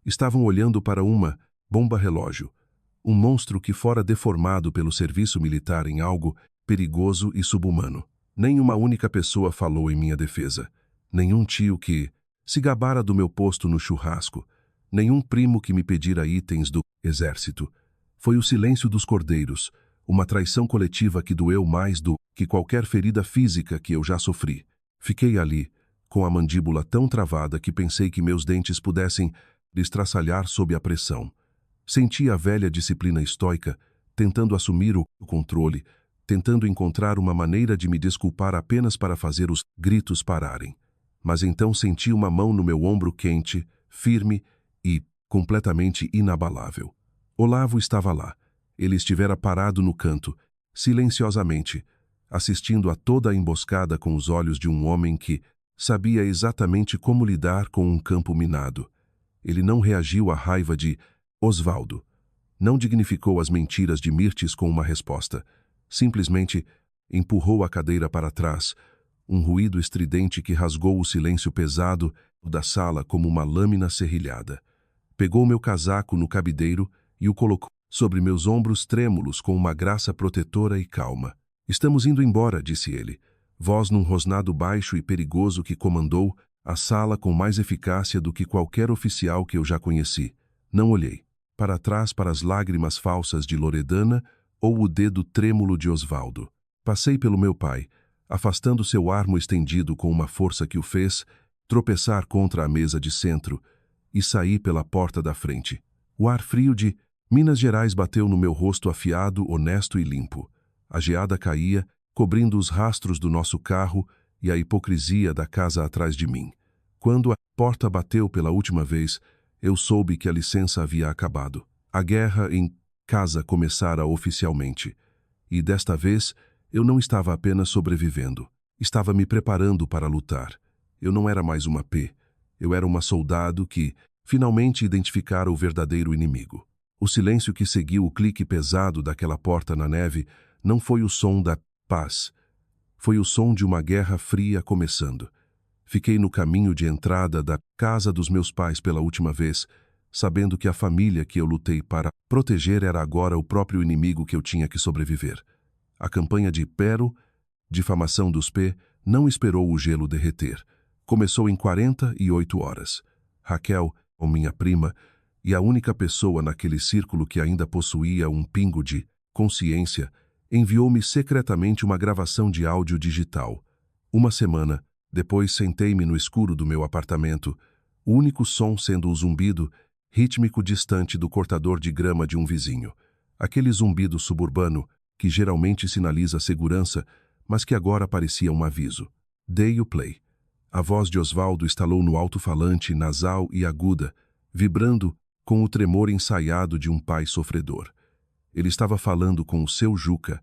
Estavam olhando para uma bomba-relógio, um monstro que fora deformado pelo serviço militar em algo perigoso e subhumano. Nem uma única pessoa falou em minha defesa. Nenhum tio que se gabara do meu posto no churrasco. Nenhum primo que me pedira itens do exército. Foi o silêncio dos cordeiros, uma traição coletiva que doeu mais do que qualquer ferida física que eu já sofri. Fiquei ali, com a mandíbula tão travada que pensei que meus dentes pudessem estraçalhar sob a pressão. Senti a velha disciplina estoica, tentando assumir o controle, tentando encontrar uma maneira de me desculpar apenas para fazer os gritos pararem. Mas então senti uma mão no meu ombro quente, firme e completamente inabalável. Olavo estava lá. Ele estivera parado no canto, silenciosamente, assistindo a toda a emboscada com os olhos de um homem que sabia exatamente como lidar com um campo minado. Ele não reagiu à raiva de Osvaldo. Não dignificou as mentiras de Mirtes com uma resposta. Simplesmente empurrou a cadeira para trás, um ruído estridente que rasgou o silêncio pesado da sala como uma lâmina serrilhada. Pegou meu casaco no cabideiro e o colocou sobre meus ombros trêmulos com uma graça protetora e calma. Estamos indo embora, disse ele, voz num rosnado baixo e perigoso que comandou a sala com mais eficácia do que qualquer oficial que eu já conheci. Não olhei para trás para as lágrimas falsas de Loredana ou o dedo trêmulo de Osvaldo. Passei pelo meu pai, afastando seu armo estendido com uma força que o fez tropeçar contra a mesa de centro, e saí pela porta da frente. O ar frio de Minas Gerais bateu no meu rosto afiado, honesto e limpo. A geada caía, cobrindo os rastros do nosso carro e a hipocrisia da casa atrás de mim. Quando a porta bateu pela última vez, eu soube que a licença havia acabado. A guerra em casa começara oficialmente. E desta vez, eu não estava apenas sobrevivendo. Estava me preparando para lutar. Eu não era mais uma P. Eu era uma soldado que finalmente identificara o verdadeiro inimigo. O silêncio que seguiu o clique pesado daquela porta na neve não foi o som da paz. Foi o som de uma guerra fria começando. Fiquei no caminho de entrada da casa dos meus pais pela última vez, sabendo que a família que eu lutei para proteger era agora o próprio inimigo que eu tinha que sobreviver. A campanha de difamação dos P, não esperou o gelo derreter. Começou em 48 horas. Raquel, minha prima, e a única pessoa naquele círculo que ainda possuía um pingo de consciência, enviou-me secretamente uma gravação de áudio digital. Uma semana depois sentei-me no escuro do meu apartamento, o único som sendo o zumbido rítmico distante do cortador de grama de um vizinho. Aquele zumbido suburbano que geralmente sinaliza segurança, mas que agora parecia um aviso. Dei o play. A voz de Osvaldo estalou no alto-falante nasal e aguda, vibrando com o tremor ensaiado de um pai sofredor. Ele estava falando com o seu Juca,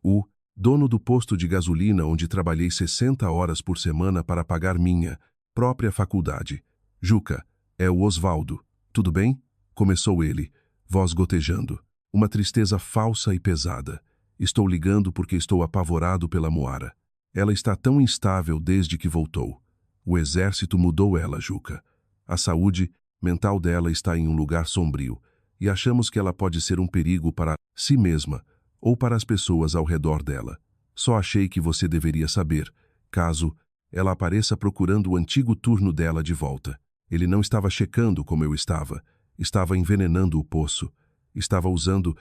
o dono do posto de gasolina onde trabalhei 60 horas por semana para pagar minha própria faculdade. Juca, é o Osvaldo. Tudo bem? Começou ele, voz gotejando. Uma tristeza falsa e pesada. Estou ligando porque estou apavorado pela Moara. Ela está tão instável desde que voltou. O exército mudou ela, Juca. A saúde mental dela está em um lugar sombrio, e achamos que ela pode ser um perigo para si mesma ou para as pessoas ao redor dela. Só achei que você deveria saber, caso ela apareça procurando o antigo turno dela de volta. Ele não estava checando como eu estava envenenando o poço, estava usando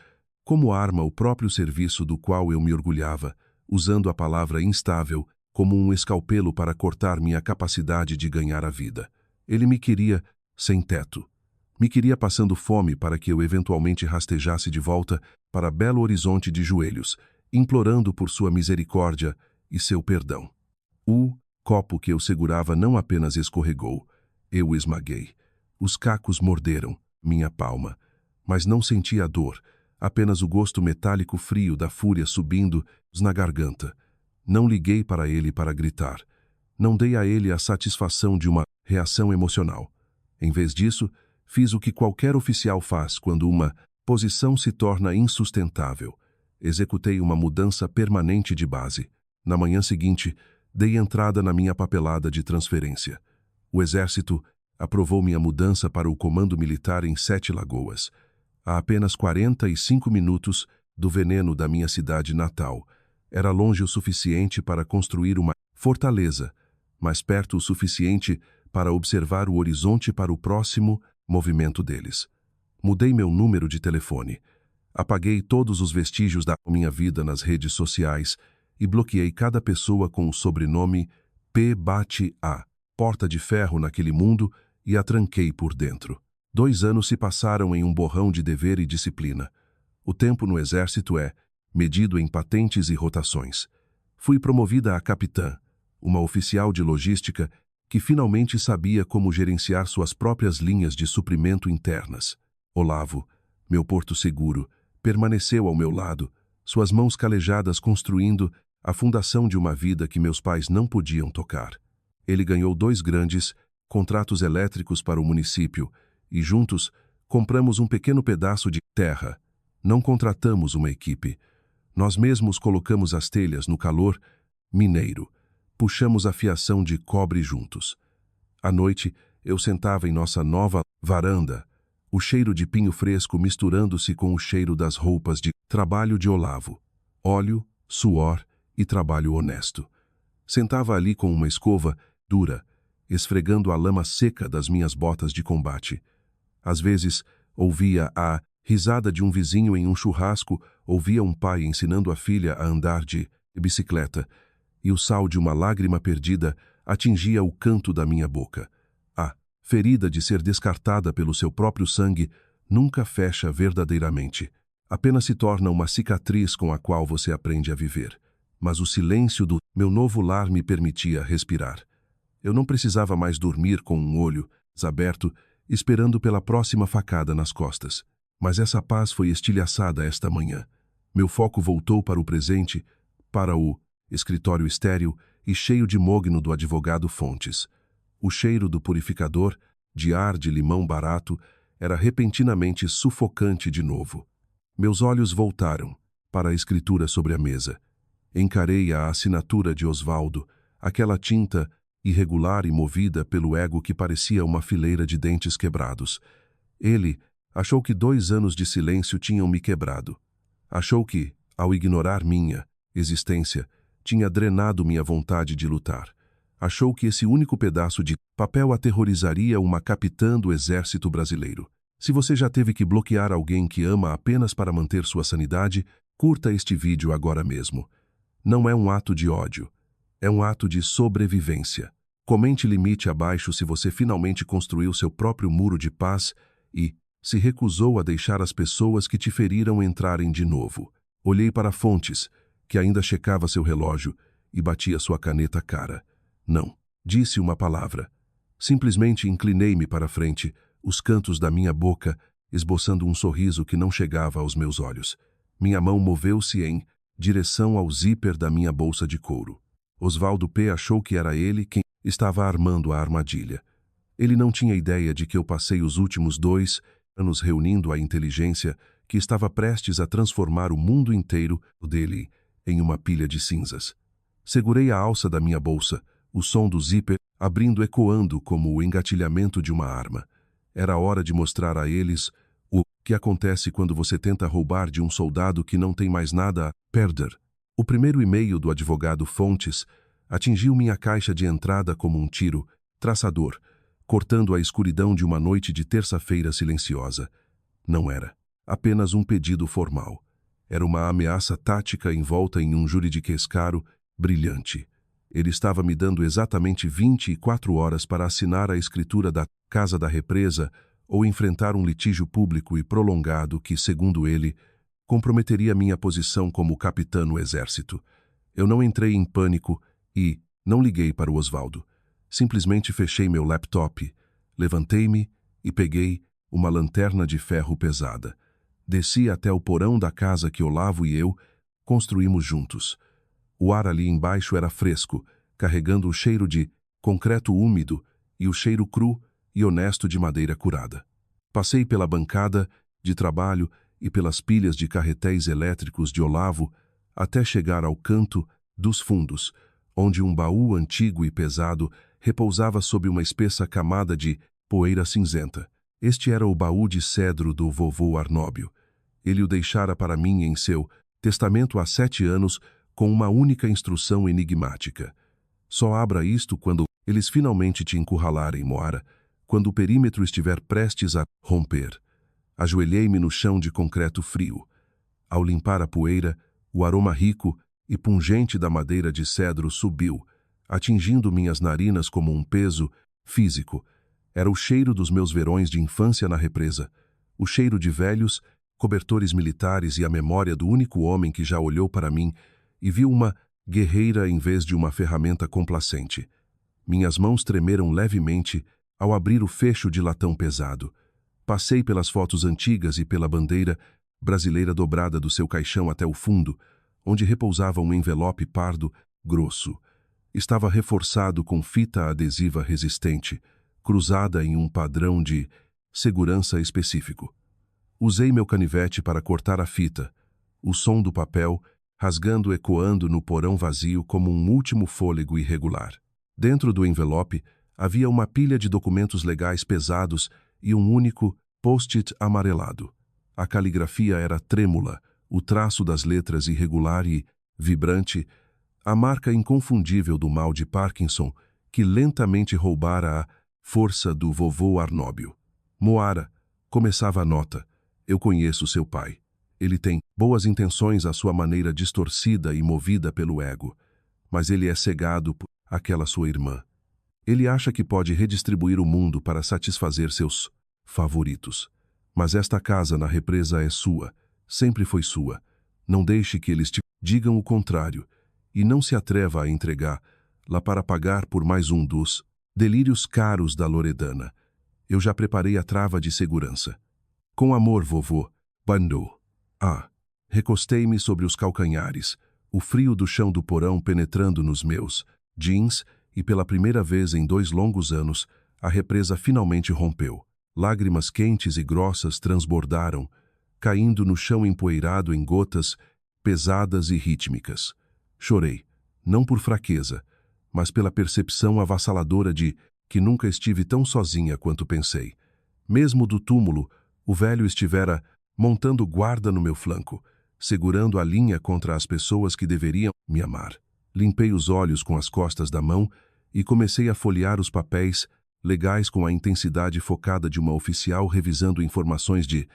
como arma o próprio serviço do qual eu me orgulhava, usando a palavra instável como um escalpelo para cortar minha capacidade de ganhar a vida. Ele me queria sem teto. Me queria passando fome para que eu eventualmente rastejasse de volta para Belo Horizonte de joelhos, implorando por sua misericórdia e seu perdão. O copo que eu segurava não apenas escorregou, eu o esmaguei. Os cacos morderam minha palma, mas não senti a dor, apenas o gosto metálico frio da fúria subindo na garganta. Não liguei para ele para gritar. Não dei a ele a satisfação de uma reação emocional. Em vez disso, fiz o que qualquer oficial faz quando uma posição se torna insustentável. Executei uma mudança permanente de base. Na manhã seguinte, dei entrada na minha papelada de transferência. O Exército aprovou minha mudança para o Comando Militar em Sete Lagoas, a apenas 45 minutos do veneno da minha cidade natal. Era longe o suficiente para construir uma fortaleza, mas perto o suficiente para observar o horizonte para o próximo movimento deles. Mudei meu número de telefone. Apaguei todos os vestígios da minha vida nas redes sociais e bloqueei cada pessoa com o sobrenome P-A, porta de ferro naquele mundo, e a tranquei por dentro. 2 anos se passaram em um borrão de dever e disciplina. O tempo no Exército é medido em patentes e rotações. Fui promovida a capitã, uma oficial de logística que finalmente sabia como gerenciar suas próprias linhas de suprimento internas. Olavo, meu porto seguro, permaneceu ao meu lado, suas mãos calejadas construindo a fundação de uma vida que meus pais não podiam tocar. Ele ganhou 2 grandes contratos elétricos para o município e, juntos, compramos um pequeno pedaço de terra. Não contratamos uma equipe. Nós mesmos colocamos as telhas no calor mineiro. Puxamos a fiação de cobre juntos. À noite, eu sentava em nossa nova varanda, o cheiro de pinho fresco misturando-se com o cheiro das roupas de trabalho de Olavo. Óleo, suor e trabalho honesto. Sentava ali com uma escova dura, esfregando a lama seca das minhas botas de combate. Às vezes, ouvia a risada de um vizinho em um churrasco, ouvia um pai ensinando a filha a andar de bicicleta, e o sal de uma lágrima perdida atingia o canto da minha boca. A ferida de ser descartada pelo seu próprio sangue nunca fecha verdadeiramente. Apenas se torna uma cicatriz com a qual você aprende a viver. Mas o silêncio do meu novo lar me permitia respirar. Eu não precisava mais dormir com um olho aberto, esperando pela próxima facada nas costas. Mas essa paz foi estilhaçada esta manhã. Meu foco voltou para o presente, para o escritório estéril e cheio de mogno do advogado Fontes. O cheiro do purificador, de ar de limão barato, era repentinamente sufocante de novo. Meus olhos voltaram para a escritura sobre a mesa. Encarei a assinatura de Osvaldo, aquela tinta irregular e movida pelo ego que parecia uma fileira de dentes quebrados. Ele achou que 2 anos de silêncio tinham me quebrado. Achou que, ao ignorar minha existência, tinha drenado minha vontade de lutar. Achou que esse único pedaço de papel aterrorizaria uma capitã do Exército Brasileiro. Se você já teve que bloquear alguém que ama apenas para manter sua sanidade, curta este vídeo agora mesmo. Não é um ato de ódio. É um ato de sobrevivência. Comente limite abaixo se você finalmente construiu seu próprio muro de paz e se recusou a deixar as pessoas que te feriram entrarem de novo. Olhei para Fontes, que ainda checava seu relógio, e batia sua caneta cara. Não. Disse uma palavra. Simplesmente inclinei-me para a frente, os cantos da minha boca esboçando um sorriso que não chegava aos meus olhos. Minha mão moveu-se em direção ao zíper da minha bolsa de couro. Osvaldo P. achou que era ele quem estava armando a armadilha. Ele não tinha ideia de que eu passei os últimos 2 anos reunindo a inteligência que estava prestes a transformar o mundo inteiro dele em uma pilha de cinzas. Segurei a alça da minha bolsa, o som do zíper abrindo ecoando como o engatilhamento de uma arma. Era hora de mostrar a eles o que acontece quando você tenta roubar de um soldado que não tem mais nada a perder. O primeiro e-mail do advogado Fontes atingiu minha caixa de entrada como um tiro traçador, cortando a escuridão de uma noite de terça-feira silenciosa. Não era apenas um pedido formal. Era uma ameaça tática envolta em um juridiquês caro, brilhante. Ele estava me dando exatamente 24 horas para assinar a escritura da Casa da Represa ou enfrentar um litígio público e prolongado que, segundo ele, comprometeria minha posição como capitão no exército. Eu não entrei em pânico e não liguei para o Osvaldo. Simplesmente fechei meu laptop, levantei-me e peguei uma lanterna de ferro pesada. Desci até o porão da casa que Olavo e eu construímos juntos. O ar ali embaixo era fresco, carregando o cheiro de concreto úmido e o cheiro cru e honesto de madeira curada. Passei pela bancada de trabalho e pelas pilhas de carretéis elétricos de Olavo até chegar ao canto dos fundos, onde um baú antigo e pesado repousava sob uma espessa camada de poeira cinzenta. Este era o baú de cedro do vovô Arnóbio. Ele o deixara para mim em seu testamento há 7 anos com uma única instrução enigmática. Só abra isto quando eles finalmente te encurralarem, Moara, quando o perímetro estiver prestes a romper. Ajoelhei-me no chão de concreto frio. Ao limpar a poeira, o aroma rico e pungente da madeira de cedro subiu, atingindo minhas narinas como um peso físico. Era o cheiro dos meus verões de infância na represa, o cheiro de velhos cobertores militares e a memória do único homem que já olhou para mim e viu uma guerreira em vez de uma ferramenta complacente. Minhas mãos tremeram levemente ao abrir o fecho de latão pesado. Passei pelas fotos antigas e pela bandeira brasileira dobrada do seu caixão até o fundo, onde repousava um envelope pardo grosso. Estava reforçado com fita adesiva resistente, cruzada em um padrão de segurança específico. Usei meu canivete para cortar a fita, o som do papel rasgando ecoando no porão vazio como um último fôlego irregular. Dentro do envelope havia uma pilha de documentos legais pesados e um único post-it amarelado. A caligrafia era trêmula, o traço das letras irregular e vibrante, a marca inconfundível do mal de Parkinson que lentamente roubara a força do vovô Arnóbio. Moara, começava a nota. Eu conheço seu pai. Ele tem boas intenções à sua maneira distorcida e movida pelo ego, mas ele é cegado por aquela sua irmã. Ele acha que pode redistribuir o mundo para satisfazer seus favoritos. Mas esta casa na represa é sua, sempre foi sua. Não deixe que eles te digam o contrário e não se atreva a entregá-la para pagar por mais um dos delírios caros da Loredana. Eu já preparei a trava de segurança. Com amor, vovô, Bandu. Recostei-me sobre os calcanhares, o frio do chão do porão penetrando nos meus jeans e pela primeira vez em 2 longos anos, a represa finalmente rompeu. Lágrimas quentes e grossas transbordaram, caindo no chão empoeirado em gotas pesadas e rítmicas. Chorei, não por fraqueza, mas pela percepção avassaladora de que nunca estive tão sozinha quanto pensei. Mesmo do túmulo, o velho estivera montando guarda no meu flanco, segurando a linha contra as pessoas que deveriam me amar. Limpei os olhos com as costas da mão e comecei a folhear os papéis legais com a intensidade focada de uma oficial revisando informações de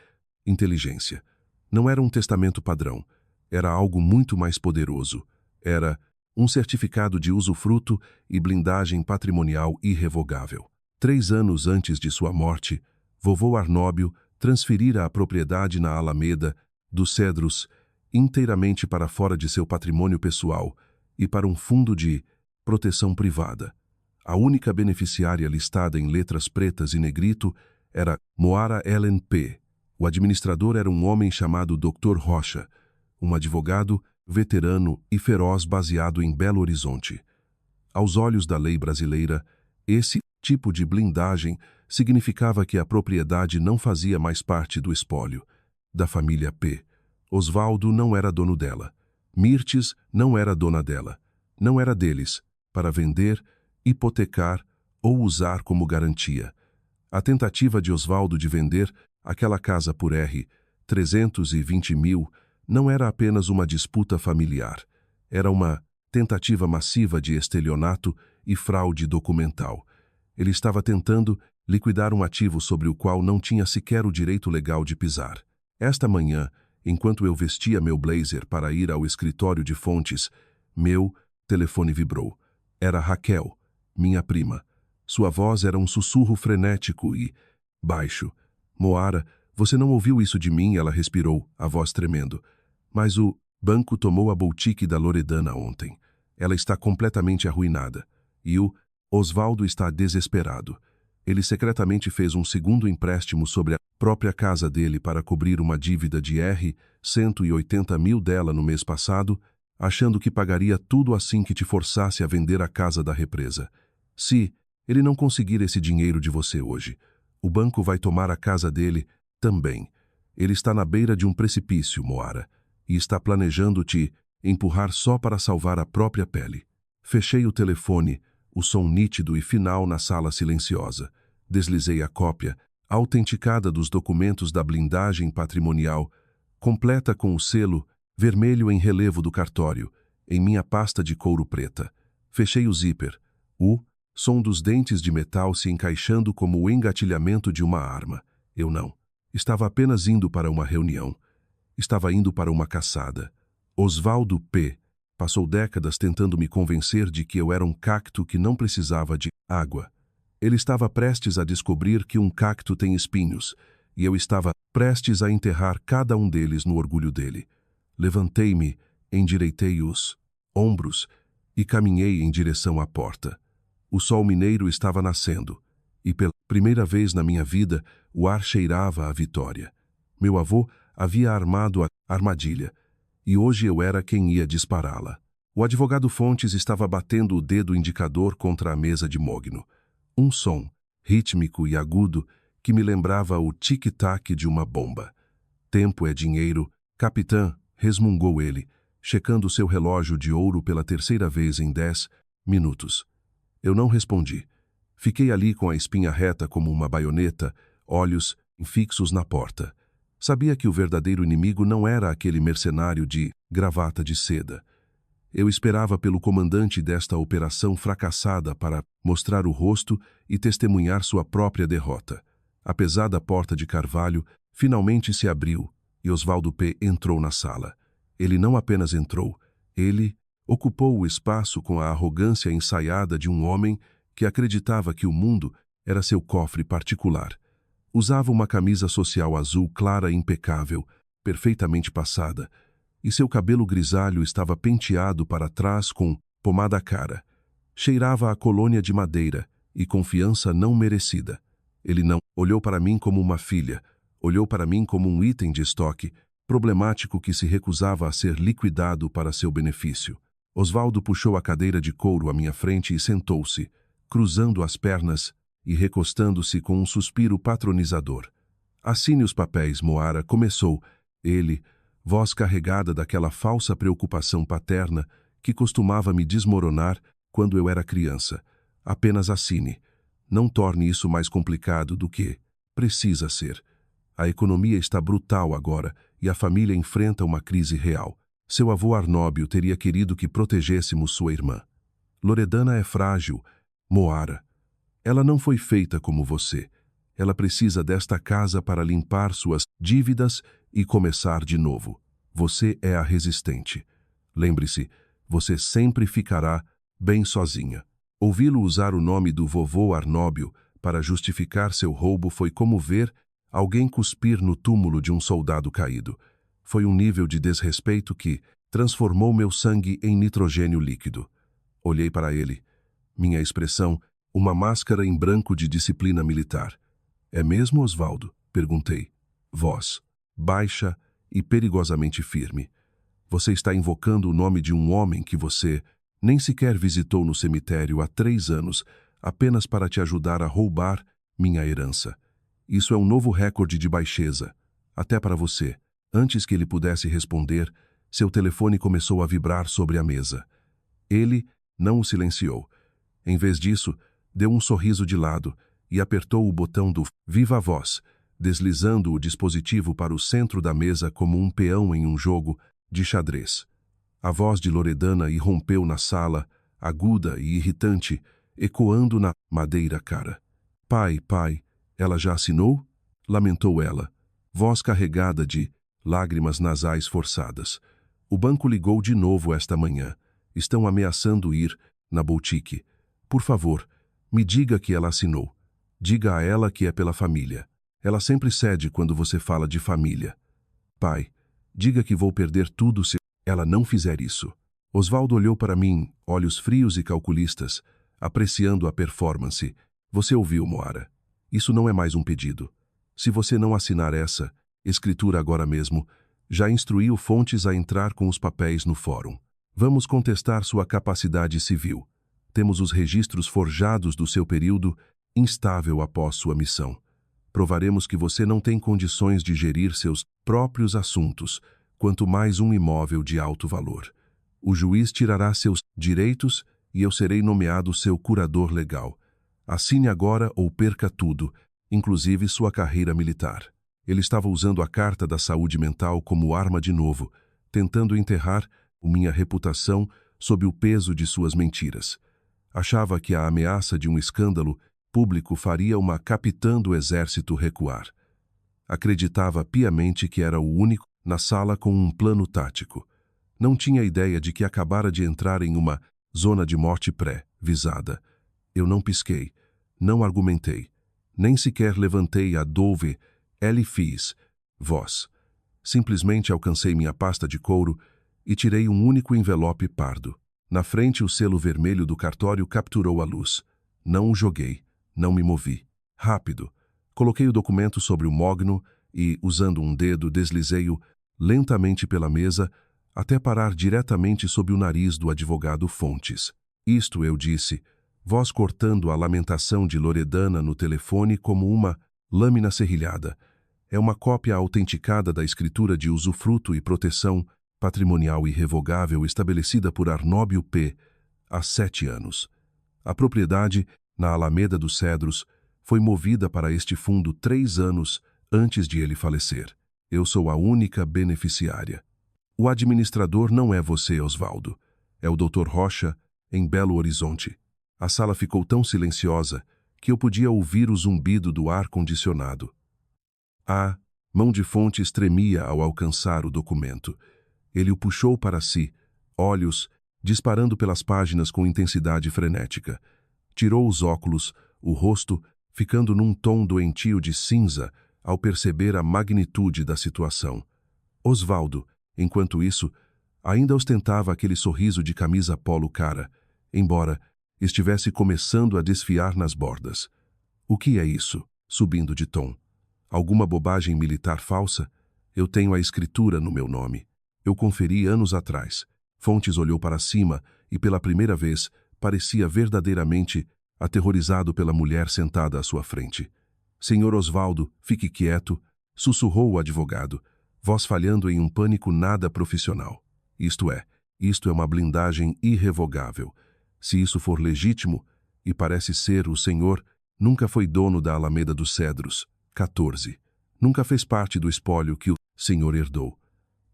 inteligência. Não era um testamento padrão, era algo muito mais poderoso. Era um certificado de usufruto e blindagem patrimonial irrevogável. 3 anos antes de sua morte, vovô Arnóbio transferira a propriedade na Alameda dos Cedros inteiramente para fora de seu patrimônio pessoal e para um fundo de proteção privada. A única beneficiária listada em letras pretas e negrito era Moara Ellen P. O administrador era um homem chamado Dr. Rocha, um advogado veterano e feroz baseado em Belo Horizonte. Aos olhos da lei brasileira, esse tipo de blindagem significava que a propriedade não fazia mais parte do espólio da família P. Osvaldo não era dono dela. Mirtes não era dona dela. Não era deles, para vender, hipotecar ou usar como garantia. A tentativa de Osvaldo de vender aquela casa por R$ 320 mil não era apenas uma disputa familiar. Era uma tentativa massiva de estelionato e fraude documental. Ele estava tentando liquidar um ativo sobre o qual não tinha sequer o direito legal de pisar. Esta manhã, enquanto eu vestia meu blazer para ir ao escritório de fontes, meu telefone vibrou. Era Raquel, minha prima. Sua voz era um sussurro frenético e baixo. Moara, você não ouviu isso de mim? Ela respirou, a voz tremendo. Mas o banco tomou a boutique da Loredana ontem. Ela está completamente arruinada. E o Osvaldo está desesperado. Ele secretamente fez um segundo empréstimo sobre a própria casa dele para cobrir uma dívida de R$ 180 mil dela no mês passado, achando que pagaria tudo assim que te forçasse a vender a casa da represa. Se ele não conseguir esse dinheiro de você hoje, o banco vai tomar a casa dele também. Ele está na beira de um precipício, Moara, e está planejando te empurrar só para salvar a própria pele. Fechei o telefone, o som nítido e final na sala silenciosa. Deslizei a cópia, autenticada dos documentos da blindagem patrimonial, completa com o selo vermelho em relevo do cartório, em minha pasta de couro preta. Fechei o zíper. O som dos dentes de metal se encaixando como o engatilhamento de uma arma. Eu não. Estava apenas indo para uma reunião. Estava indo para uma caçada. Osvaldo P. passou décadas tentando me convencer de que eu era um cacto que não precisava de água. Ele estava prestes a descobrir que um cacto tem espinhos, e eu estava prestes a enterrar cada um deles no orgulho dele. Levantei-me, endireitei os ombros e caminhei em direção à porta. O sol mineiro estava nascendo, e pela primeira vez na minha vida, o ar cheirava a vitória. Meu avô havia armado a armadilha, e hoje eu era quem ia dispará-la. O advogado Fontes estava batendo o dedo indicador contra a mesa de mogno. Um som, rítmico e agudo, que me lembrava o tic-tac de uma bomba. Tempo é dinheiro, capitã, resmungou ele, checando seu relógio de ouro pela terceira vez em 10 minutos. Eu não respondi. Fiquei ali com a espinha reta como uma baioneta, olhos fixos na porta. Sabia que o verdadeiro inimigo não era aquele mercenário de gravata de seda. Eu esperava pelo comandante desta operação fracassada para mostrar o rosto e testemunhar sua própria derrota. A pesada porta de carvalho finalmente se abriu e Osvaldo P. entrou na sala. Ele não apenas entrou, ele ocupou o espaço com a arrogância ensaiada de um homem que acreditava que o mundo era seu cofre particular. Usava uma camisa social azul clara e impecável, perfeitamente passada, e seu cabelo grisalho estava penteado para trás com pomada cara. Cheirava a colônia de madeira e confiança não merecida. Ele não olhou para mim como uma filha, olhou para mim como um item de estoque, problemático que se recusava a ser liquidado para seu benefício. Osvaldo puxou a cadeira de couro à minha frente e sentou-se, cruzando as pernas e recostando-se com um suspiro patronizador. Assine os papéis, Moara, começou. Ele, voz carregada daquela falsa preocupação paterna que costumava me desmoronar quando eu era criança. Apenas assine. Não torne isso mais complicado do que precisa ser. A economia está brutal agora e a família enfrenta uma crise real. Seu avô Arnóbio teria querido que protegêssemos sua irmã. Loredana é frágil, Moara. Ela não foi feita como você. Ela precisa desta casa para limpar suas dívidas e começar de novo. Você é a resistente. Lembre-se, você sempre ficará bem sozinha. Ouvi-lo usar o nome do vovô Arnóbio para justificar seu roubo foi como ver alguém cuspir no túmulo de um soldado caído. Foi um nível de desrespeito que transformou meu sangue em nitrogênio líquido. Olhei para ele. Minha expressão, uma máscara em branco de disciplina militar. É mesmo, Osvaldo? Perguntei. Voz, baixa e perigosamente firme. Você está invocando o nome de um homem que você nem sequer visitou no cemitério há 3 anos, apenas para te ajudar a roubar minha herança. Isso é um novo recorde de baixeza, até para você. Antes que ele pudesse responder, seu telefone começou a vibrar sobre a mesa. Ele não o silenciou. Em vez disso, deu um sorriso de lado e apertou o botão do Viva Voz, deslizando o dispositivo para o centro da mesa como um peão em um jogo de xadrez. A voz de Loredana irrompeu na sala, aguda e irritante, ecoando na madeira cara. Pai, ela já assinou? Lamentou ela, voz carregada de lágrimas nasais forçadas. O banco ligou de novo esta manhã. Estão ameaçando ir na boutique. Por favor, me diga que ela assinou. Diga a ela que é pela família. Ela sempre cede quando você fala de família. Pai, diga que vou perder tudo se ela não fizer isso. Osvaldo olhou para mim, olhos frios e calculistas, apreciando a performance. Você ouviu, Moara? Isso não é mais um pedido. Se você não assinar essa escritura agora mesmo, já instruiu Fontes a entrar com os papéis no fórum. Vamos contestar sua capacidade civil. Temos os registros forjados do seu período instável após sua missão. Provaremos que você não tem condições de gerir seus próprios assuntos, quanto mais um imóvel de alto valor. O juiz tirará seus direitos e eu serei nomeado seu curador legal. Assine agora ou perca tudo, inclusive sua carreira militar. Ele estava usando a carta da saúde mental como arma de novo, tentando enterrar minha reputação sob o peso de suas mentiras. Achava que a ameaça de um escândalo público faria uma capitã do exército recuar. Acreditava piamente que era o único na sala com um plano tático. Não tinha ideia de que acabara de entrar em uma zona de morte pré-visada. Eu não pisquei, não argumentei, nem sequer levantei a Dove, ele fiz, voz. Simplesmente alcancei minha pasta de couro e tirei um único envelope pardo. Na frente, o selo vermelho do cartório capturou a luz. Não o joguei, não me movi. Rápido. Coloquei o documento sobre o mogno e, usando um dedo, deslizei-o lentamente pela mesa até parar diretamente sob o nariz do advogado Fontes. Isto, eu disse, voz cortando a lamentação de Loredana no telefone como uma lâmina serrilhada. É uma cópia autenticada da escritura de usufruto e proteção patrimonial irrevogável estabelecida por Arnóbio P. há 7 anos. A propriedade, na Alameda dos Cedros, foi movida para este fundo 3 anos antes de ele falecer. Eu sou a única beneficiária. O administrador não é você, Osvaldo. É o Dr. Rocha, em Belo Horizonte. A sala ficou tão silenciosa que eu podia ouvir o zumbido do ar-condicionado. A mão de Fontes tremia ao alcançar o documento. Ele o puxou para si, olhos disparando pelas páginas com intensidade frenética. Tirou os óculos, o rosto ficando num tom doentio de cinza ao perceber a magnitude da situação. Osvaldo, enquanto isso, ainda ostentava aquele sorriso de camisa polo cara, embora estivesse começando a desfiar nas bordas. O que é isso? Subindo de tom. Alguma bobagem militar falsa? Eu tenho a escritura no meu nome. Eu conferi anos atrás. Fontes olhou para cima e, pela primeira vez, parecia verdadeiramente aterrorizado pela mulher sentada à sua frente. Senhor Osvaldo, fique quieto, sussurrou o advogado, voz falhando em um pânico nada profissional. Isto é uma blindagem irrevogável. Se isso for legítimo, e parece ser, o senhor nunca foi dono da Alameda dos Cedros. 14. Nunca fez parte do espólio que o senhor herdou.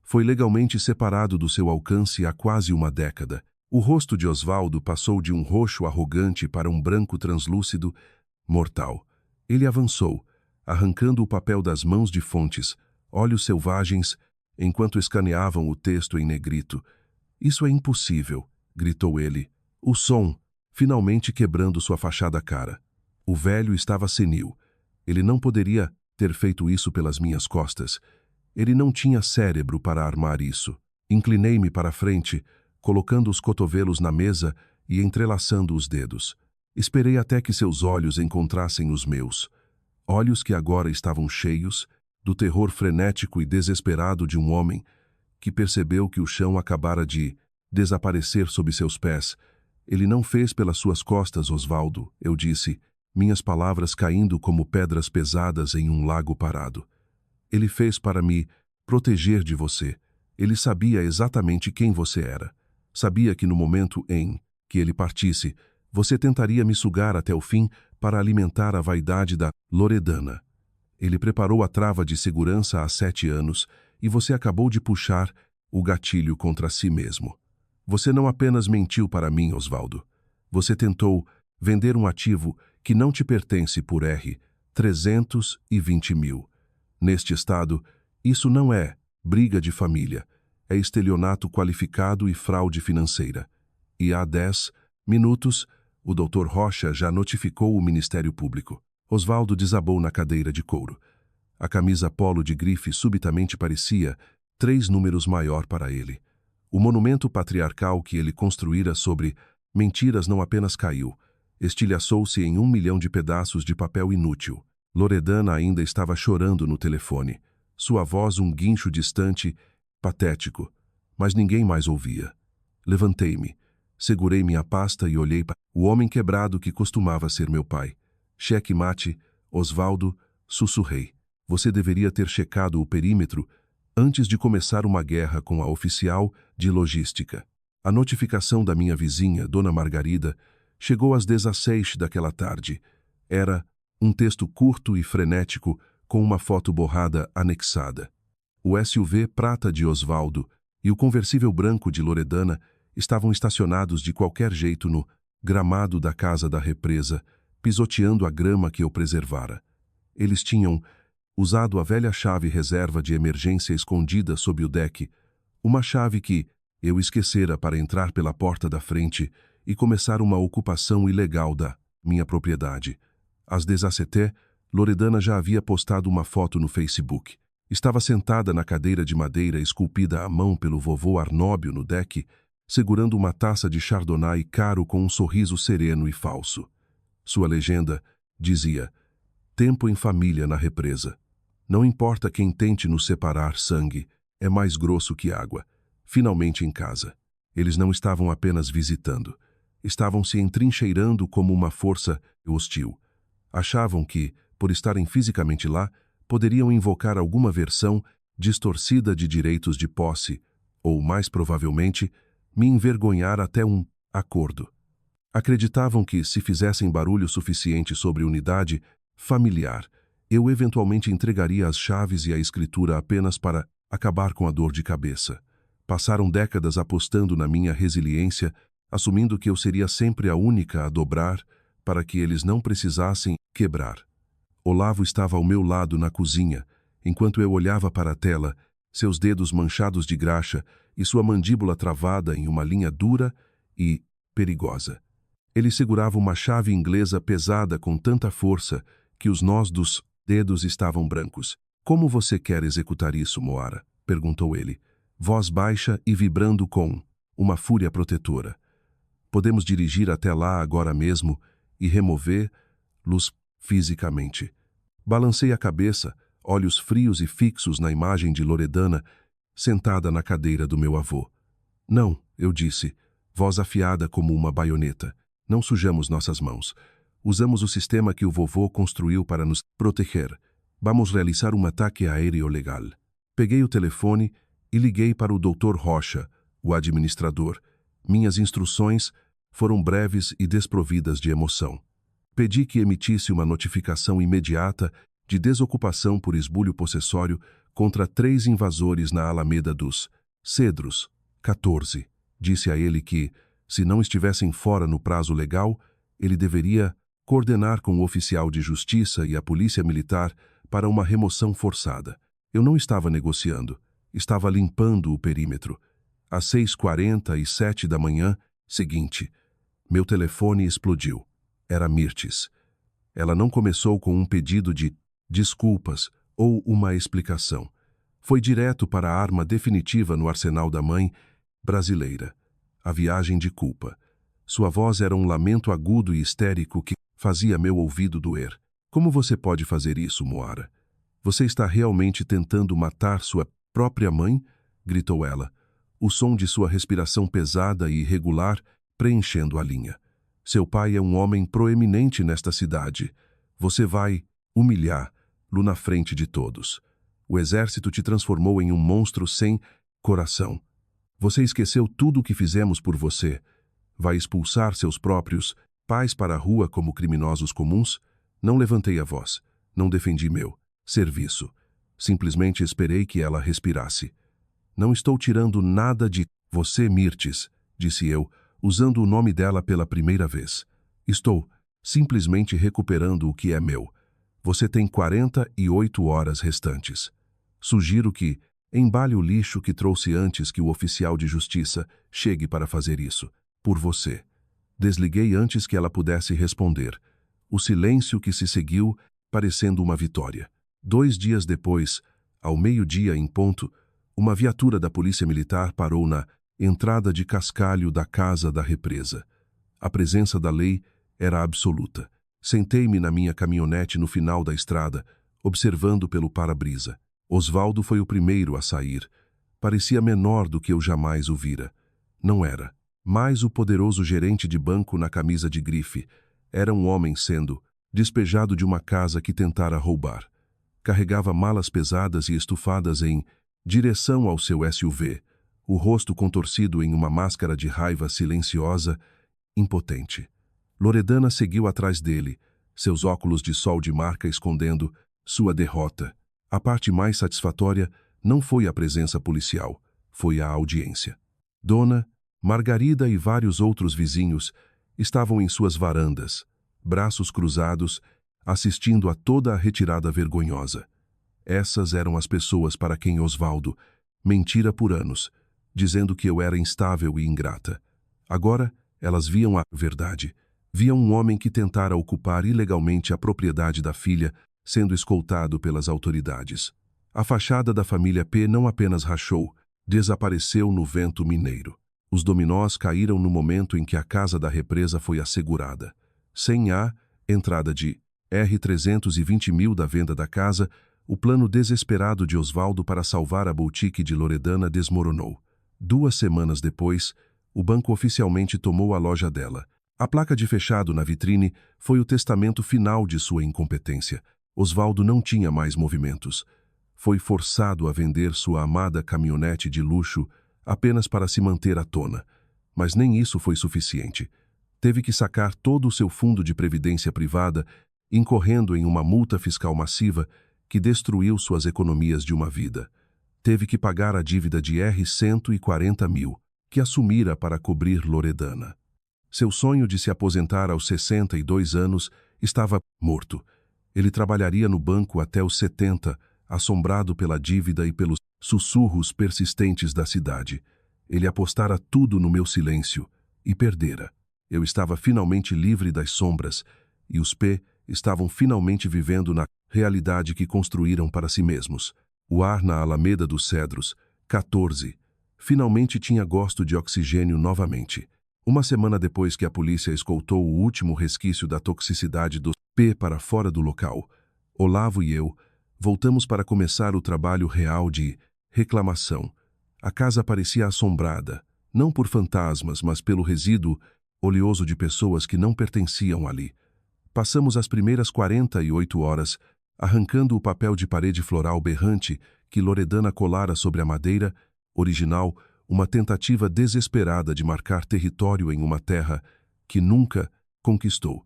Foi legalmente separado do seu alcance há quase uma década. O rosto de Osvaldo passou de um roxo arrogante para um branco translúcido, mortal. Ele avançou, arrancando o papel das mãos de Fontes, olhos selvagens, enquanto escaneavam o texto em negrito. Isso é impossível, gritou ele. O som, finalmente quebrando sua fachada cara. O velho estava senil. Ele não poderia ter feito isso pelas minhas costas. Ele não tinha cérebro para armar isso. Inclinei-me para a frente, colocando os cotovelos na mesa e entrelaçando os dedos. Esperei até que seus olhos encontrassem os meus. Olhos que agora estavam cheios do terror frenético e desesperado de um homem que percebeu que o chão acabara de desaparecer sob seus pés. Ele não fez pelas suas costas, Osvaldo, eu disse, minhas palavras caindo como pedras pesadas em um lago parado. Ele fez para me proteger de você. Ele sabia exatamente quem você era. Sabia que no momento em que ele partisse, você tentaria me sugar até o fim para alimentar a vaidade da Loredana. Ele preparou a trava de segurança há 7 anos e você acabou de puxar o gatilho contra si mesmo. Você não apenas mentiu para mim, Osvaldo. Você tentou vender um ativo que não te pertence por R$ 320 mil. Neste estado, isso não é briga de família, é estelionato qualificado e fraude financeira. E há 10 Minutos, o Dr. Rocha já notificou o Ministério Público. Osvaldo desabou na cadeira de couro. A camisa polo de grife subitamente parecia 3 números maior para ele. O monumento patriarcal que ele construíra sobre mentiras não apenas caiu, estilhaçou-se em 1 milhão de pedaços de papel inútil. Loredana ainda estava chorando no telefone. Sua voz um guincho distante, patético, mas ninguém mais ouvia. Levantei-me, segurei minha pasta e olhei para o homem quebrado que costumava ser meu pai. Cheque mate, Osvaldo, sussurrei. Você deveria ter checado o perímetro antes de começar uma guerra com a oficial de logística. A notificação da minha vizinha, Dona Margarida, chegou às 16 daquela tarde. Era um texto curto e frenético com uma foto borrada anexada. O SUV prata de Osvaldo e o conversível branco de Loredana estavam estacionados de qualquer jeito no gramado da casa da represa, pisoteando a grama que eu preservara. Eles tinham usado a velha chave reserva de emergência escondida sob o deck, uma chave que eu esquecera para entrar pela porta da frente e começar uma ocupação ilegal da minha propriedade. Às 17, Loredana já havia postado uma foto no Facebook. Estava sentada na cadeira de madeira esculpida à mão pelo vovô Arnóbio no deck, segurando uma taça de chardonnay caro com um sorriso sereno e falso. Sua legenda dizia: tempo em família na represa. Não importa quem tente nos separar, sangue é mais grosso que água. Finalmente em casa. Eles não estavam apenas visitando. Estavam se entrincheirando como uma força hostil. Achavam que, por estarem fisicamente lá, poderiam invocar alguma versão distorcida de direitos de posse, ou, mais provavelmente, me envergonhar até um acordo. Acreditavam que, se fizessem barulho suficiente sobre unidade familiar, eu eventualmente entregaria as chaves e a escritura apenas para acabar com a dor de cabeça. Passaram décadas apostando na minha resiliência, assumindo que eu seria sempre a única a dobrar para que eles não precisassem quebrar. Olavo estava ao meu lado na cozinha, enquanto eu olhava para a tela, seus dedos manchados de graxa e sua mandíbula travada em uma linha dura e perigosa. Ele segurava uma chave inglesa pesada com tanta força que os nós dos dedos estavam brancos. Como você quer executar isso, Moara? Perguntou ele, voz baixa e vibrando com uma fúria protetora. Podemos dirigir até lá agora mesmo e remover-los fisicamente. Balancei a cabeça, olhos frios e fixos na imagem de Loredana, sentada na cadeira do meu avô. Não, eu disse, voz afiada como uma baioneta. Não sujamos nossas mãos. Usamos o sistema que o vovô construiu para nos proteger. Vamos realizar um ataque aéreo legal. Peguei o telefone e liguei para o Dr. Rocha, o administrador. Minhas instruções foram breves e desprovidas de emoção. Pedi que emitisse uma notificação imediata de desocupação por esbulho possessório contra 3 invasores na Alameda dos Cedros, 14. Disse a ele que, se não estivessem fora no prazo legal, ele deveria coordenar com o oficial de justiça e a polícia militar para uma remoção forçada. Eu não estava negociando, estava limpando o perímetro. Às 6h47 da manhã seguinte, meu telefone explodiu. Era Mirtes. Ela não começou com um pedido de desculpas ou uma explicação. Foi direto para a arma definitiva no arsenal da mãe brasileira, a viagem de culpa. Sua voz era um lamento agudo e histérico que fazia meu ouvido doer. Como você pode fazer isso, Moara? Você está realmente tentando matar sua própria mãe? Gritou ela, o som de sua respiração pesada e irregular preenchendo a linha. Seu pai é um homem proeminente nesta cidade. Você vai humilhá-lo na frente de todos. O exército te transformou em um monstro sem coração. Você esqueceu tudo o que fizemos por você. Vai expulsar seus próprios pais para a rua como criminosos comuns? Não levantei a voz. Não defendi meu serviço. Simplesmente esperei que ela respirasse. Não estou tirando nada de você, Mirtes, disse eu, usando o nome dela pela primeira vez. Estou simplesmente recuperando o que é meu. Você tem 48 horas restantes. Sugiro que embale o lixo que trouxe antes que o oficial de justiça chegue para fazer isso. Por você. Desliguei antes que ela pudesse responder. O silêncio que se seguiu, parecendo uma vitória. 2 dias depois, ao meio-dia em ponto, uma viatura da Polícia Militar parou na entrada de cascalho da casa da represa. A presença da lei era absoluta. Sentei-me na minha caminhonete no final da estrada, observando pelo para-brisa. Osvaldo foi o primeiro a sair. Parecia menor do que eu jamais o vira. Não era. Mais o poderoso gerente de banco na camisa de grife. Era um homem sendo despejado de uma casa que tentara roubar. Carregava malas pesadas e estufadas em direção ao seu SUV, o rosto contorcido em uma máscara de raiva silenciosa, impotente. Loredana seguiu atrás dele, seus óculos de sol de marca escondendo sua derrota. A parte mais satisfatória não foi a presença policial, foi a audiência. Dona Margarida e vários outros vizinhos estavam em suas varandas, braços cruzados, assistindo a toda a retirada vergonhosa. Essas eram as pessoas para quem Osvaldo mentira por anos, dizendo que eu era instável e ingrata. Agora, elas viam a verdade. Viam um homem que tentara ocupar ilegalmente a propriedade da filha, sendo escoltado pelas autoridades. A fachada da família P não apenas rachou, desapareceu no vento mineiro. Os dominós caíram no momento em que a casa da represa foi assegurada. Sem a entrada de R$320 mil da venda da casa, o plano desesperado de Osvaldo para salvar a boutique de Loredana desmoronou. 2 semanas depois, o banco oficialmente tomou a loja dela. A placa de fechado na vitrine foi o testamento final de sua incompetência. Osvaldo não tinha mais movimentos. Foi forçado a vender sua amada caminhonete de luxo apenas para se manter à tona. Mas nem isso foi suficiente. Teve que sacar todo o seu fundo de previdência privada, incorrendo em uma multa fiscal massiva que destruiu suas economias de uma vida. Teve que pagar a dívida de R$140 mil, que assumira para cobrir Loredana. Seu sonho de se aposentar aos 62 anos estava morto. Ele trabalharia no banco até os 70, assombrado pela dívida e pelos sussurros persistentes da cidade. Ele apostara tudo no meu silêncio e perdera. Eu estava finalmente livre das sombras e os P estavam finalmente vivendo na realidade que construíram para si mesmos. O ar na Alameda dos Cedros, 14, finalmente tinha gosto de oxigênio novamente. 1 semana depois que a polícia escoltou o último resquício da toxicidade dos P para fora do local, Olavo e eu voltamos para começar o trabalho real de reclamação. A casa parecia assombrada, não por fantasmas, mas pelo resíduo oleoso de pessoas que não pertenciam ali. Passamos as primeiras 48 horas arrancando o papel de parede floral berrante que Loredana colara sobre a madeira original, uma tentativa desesperada de marcar território em uma terra que nunca conquistou.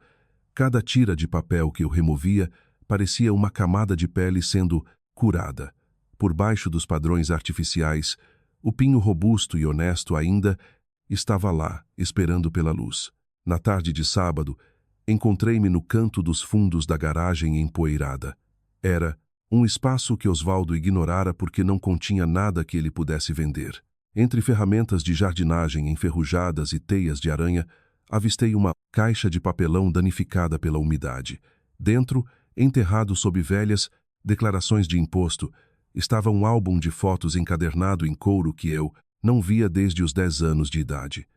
Cada tira de papel que eu removia parecia uma camada de pele sendo curada. Por baixo dos padrões artificiais, o pinho robusto e honesto ainda estava lá, esperando pela luz. Na tarde de sábado, encontrei-me no canto dos fundos da garagem empoeirada. Era um espaço que Osvaldo ignorara porque não continha nada que ele pudesse vender. Entre ferramentas de jardinagem enferrujadas e teias de aranha, avistei uma caixa de papelão danificada pela umidade. Dentro, enterrado sob velhas declarações de imposto, estava um álbum de fotos encadernado em couro que eu não via desde os 10 anos de idade.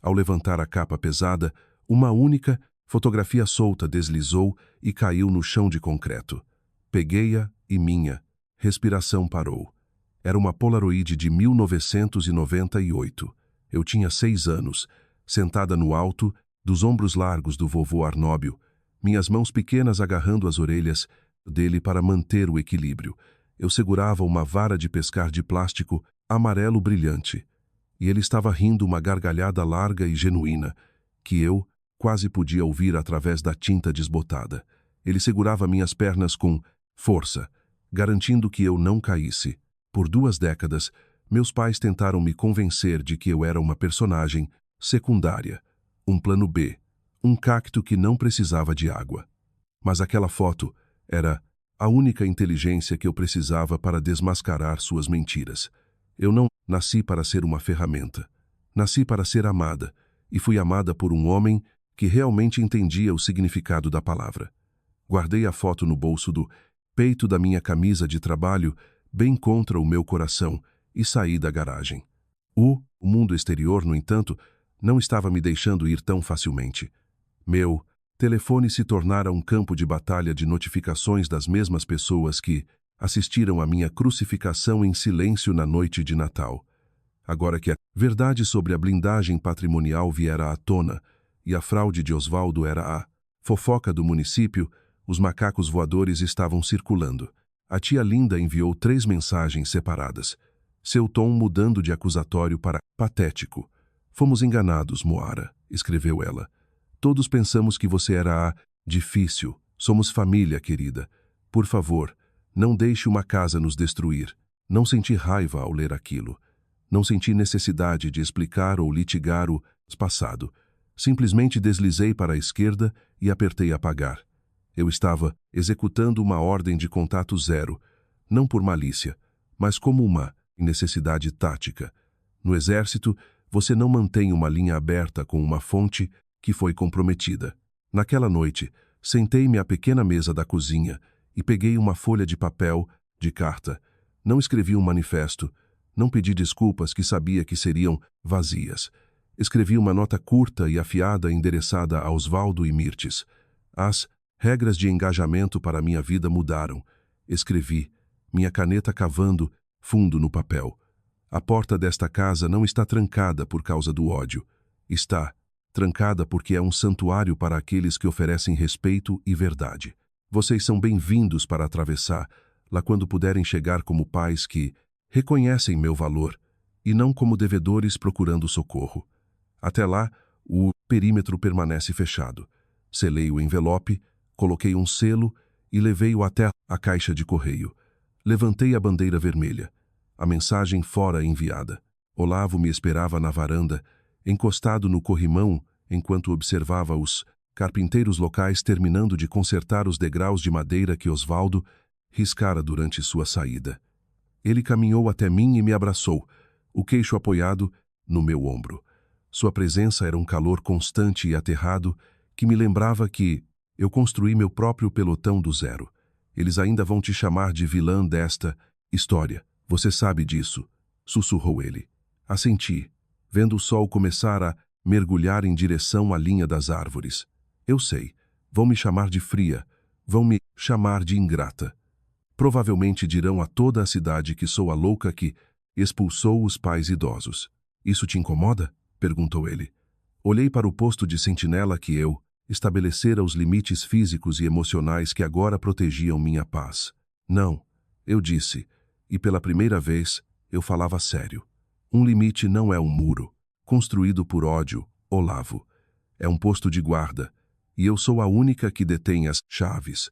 Ao levantar a capa pesada, uma única fotografia solta deslizou e caiu no chão de concreto. Peguei-a e minha respiração parou. Era uma Polaroid de 1998. Eu tinha 6 anos, sentada no alto dos ombros largos do vovô Arnóbio, minhas mãos pequenas agarrando as orelhas dele para manter o equilíbrio. Eu segurava uma vara de pescar de plástico amarelo brilhante, e ele estava rindo uma gargalhada larga e genuína, que eu quase podia ouvir através da tinta desbotada. Ele segurava minhas pernas com força, garantindo que eu não caísse. Por 2 décadas, meus pais tentaram me convencer de que eu era uma personagem secundária, um plano B, um cacto que não precisava de água. Mas aquela foto era a única inteligência que eu precisava para desmascarar suas mentiras. Eu não nasci para ser uma ferramenta. Nasci para ser amada, e fui amada por um homem que realmente entendia o significado da palavra. Guardei a foto no bolso do peito da minha camisa de trabalho, bem contra o meu coração, e saí da garagem. O mundo exterior, no entanto, não estava me deixando ir tão facilmente. Meu telefone se tornara um campo de batalha de notificações das mesmas pessoas que assistiram à minha crucificação em silêncio na noite de Natal. Agora que a verdade sobre a blindagem patrimonial viera à tona e a fraude de Osvaldo era a fofoca do município, os macacos voadores estavam circulando. A tia Linda enviou 3 mensagens separadas, seu tom mudando de acusatório para patético. Fomos enganados, Moara, escreveu ela. Todos pensamos que você era a difícil. Somos família, querida. Por favor, não deixe uma casa nos destruir. Não senti raiva ao ler aquilo. Não senti necessidade de explicar ou litigar o passado. Simplesmente deslizei para a esquerda e apertei apagar. Eu estava executando uma ordem de contato zero, não por malícia, mas como uma necessidade tática. No exército, você não mantém uma linha aberta com uma fonte que foi comprometida. Naquela noite, sentei-me à pequena mesa da cozinha e peguei uma folha de papel, de carta. Não escrevi um manifesto, não pedi desculpas que sabia que seriam vazias. Escrevi uma nota curta e afiada endereçada a Osvaldo e Mirtes. As regras de engajamento para minha vida mudaram. Escrevi, minha caneta cavando fundo no papel. A porta desta casa não está trancada por causa do ódio. Está trancada porque é um santuário para aqueles que oferecem respeito e verdade. Vocês são bem-vindos para atravessar lá quando puderem chegar como pais que reconhecem meu valor e não como devedores procurando socorro. Até lá, o perímetro permanece fechado. Selei o envelope, coloquei um selo e levei-o até a caixa de correio. Levantei a bandeira vermelha. A mensagem fora enviada. Olavo me esperava na varanda, encostado no corrimão, enquanto observava os carpinteiros locais terminando de consertar os degraus de madeira que Osvaldo riscara durante sua saída. Ele caminhou até mim e me abraçou, o queixo apoiado no meu ombro. Sua presença era um calor constante e aterrado que me lembrava que eu construí meu próprio pelotão do zero. Eles ainda vão te chamar de vilã desta história. Você sabe disso, sussurrou ele. Assenti, vendo o sol começar a mergulhar em direção à linha das árvores. Eu sei, vão me chamar de fria, vão me chamar de ingrata. Provavelmente dirão a toda a cidade que sou a louca que expulsou os pais idosos. Isso te incomoda? Perguntou ele. Olhei para o posto de sentinela que eu estabelecera os limites físicos e emocionais que agora protegiam minha paz. Não, eu disse, e pela primeira vez eu falava sério. Um limite não é um muro, construído por ódio, Olavo. É um posto de guarda, e eu sou a única que detém as chaves.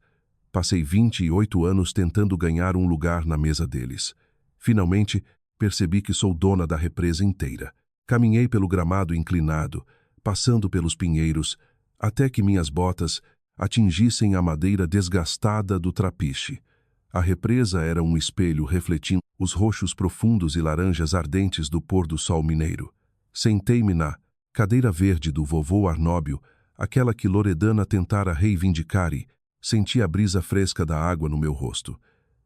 Passei 28 anos tentando ganhar um lugar na mesa deles. Finalmente, percebi que sou dona da represa inteira. Caminhei pelo gramado inclinado, passando pelos pinheiros, até que minhas botas atingissem a madeira desgastada do trapiche. A represa era um espelho refletindo os roxos profundos e laranjas ardentes do pôr do sol mineiro. Sentei-me na cadeira verde do vovô Arnóbio, aquela que Loredana tentara reivindicar e senti a brisa fresca da água no meu rosto.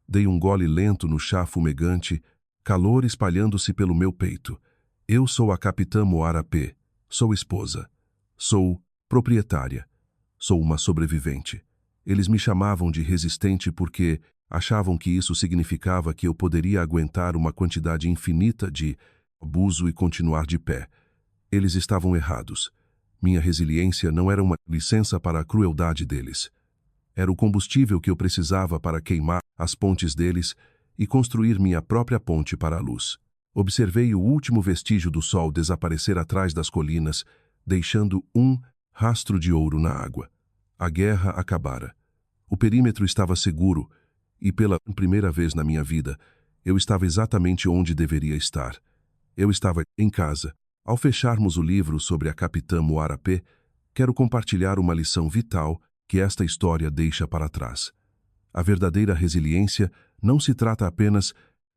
Dei um gole lento no chá fumegante, calor espalhando-se pelo meu peito. Eu sou a capitã Moara P. Sou esposa. Sou proprietária. Sou uma sobrevivente. Eles me chamavam de resistente porque achavam que isso significava que eu poderia aguentar uma quantidade infinita de abuso e continuar de pé. Eles estavam errados. Minha resiliência não era uma licença para a crueldade deles. Era o combustível que eu precisava para queimar as pontes deles e construir minha própria ponte para a luz. Observei o último vestígio do sol desaparecer atrás das colinas, deixando um rastro de ouro na água. A guerra acabara. O perímetro estava seguro e, pela primeira vez na minha vida, eu estava exatamente onde deveria estar. Eu estava em casa. Ao fecharmos o livro sobre a capitã Moara P, quero compartilhar uma lição vital que esta história deixa para trás. A verdadeira resiliência não se trata apenas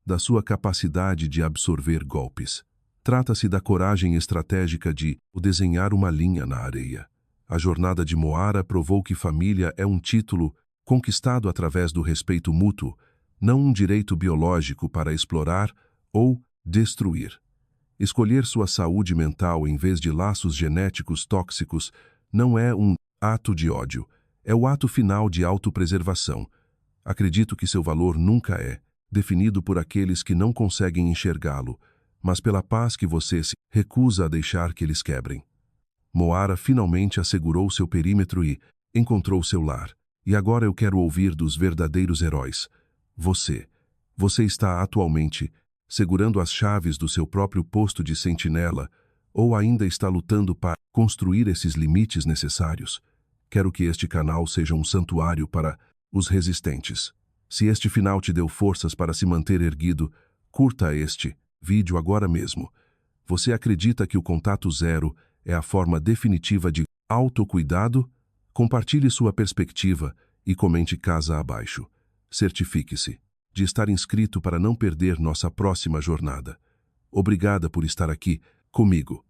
da sua capacidade de absorver golpes. Trata-se da coragem estratégica de desenhar uma linha na areia. A jornada de Moara provou que família é um título conquistado através do respeito mútuo, não um direito biológico para explorar ou destruir. Escolher sua saúde mental em vez de laços genéticos tóxicos não é um ato de ódio, é o ato final de autopreservação. Acredito que seu valor nunca é definido por aqueles que não conseguem enxergá-lo, mas pela paz que você se recusa a deixar que eles quebrem. Moara finalmente assegurou seu perímetro e encontrou seu lar. E agora eu quero ouvir dos verdadeiros heróis. Você. Você está atualmente segurando as chaves do seu próprio posto de sentinela ou ainda está lutando para construir esses limites necessários? Quero que este canal seja um santuário para os resistentes. Se este final te deu forças para se manter erguido, curta este vídeo agora mesmo. Você acredita que o contato zero é a forma definitiva de autocuidado? Compartilhe sua perspectiva e comente casa abaixo. Certifique-se de estar inscrito para não perder nossa próxima jornada. Obrigada por estar aqui comigo.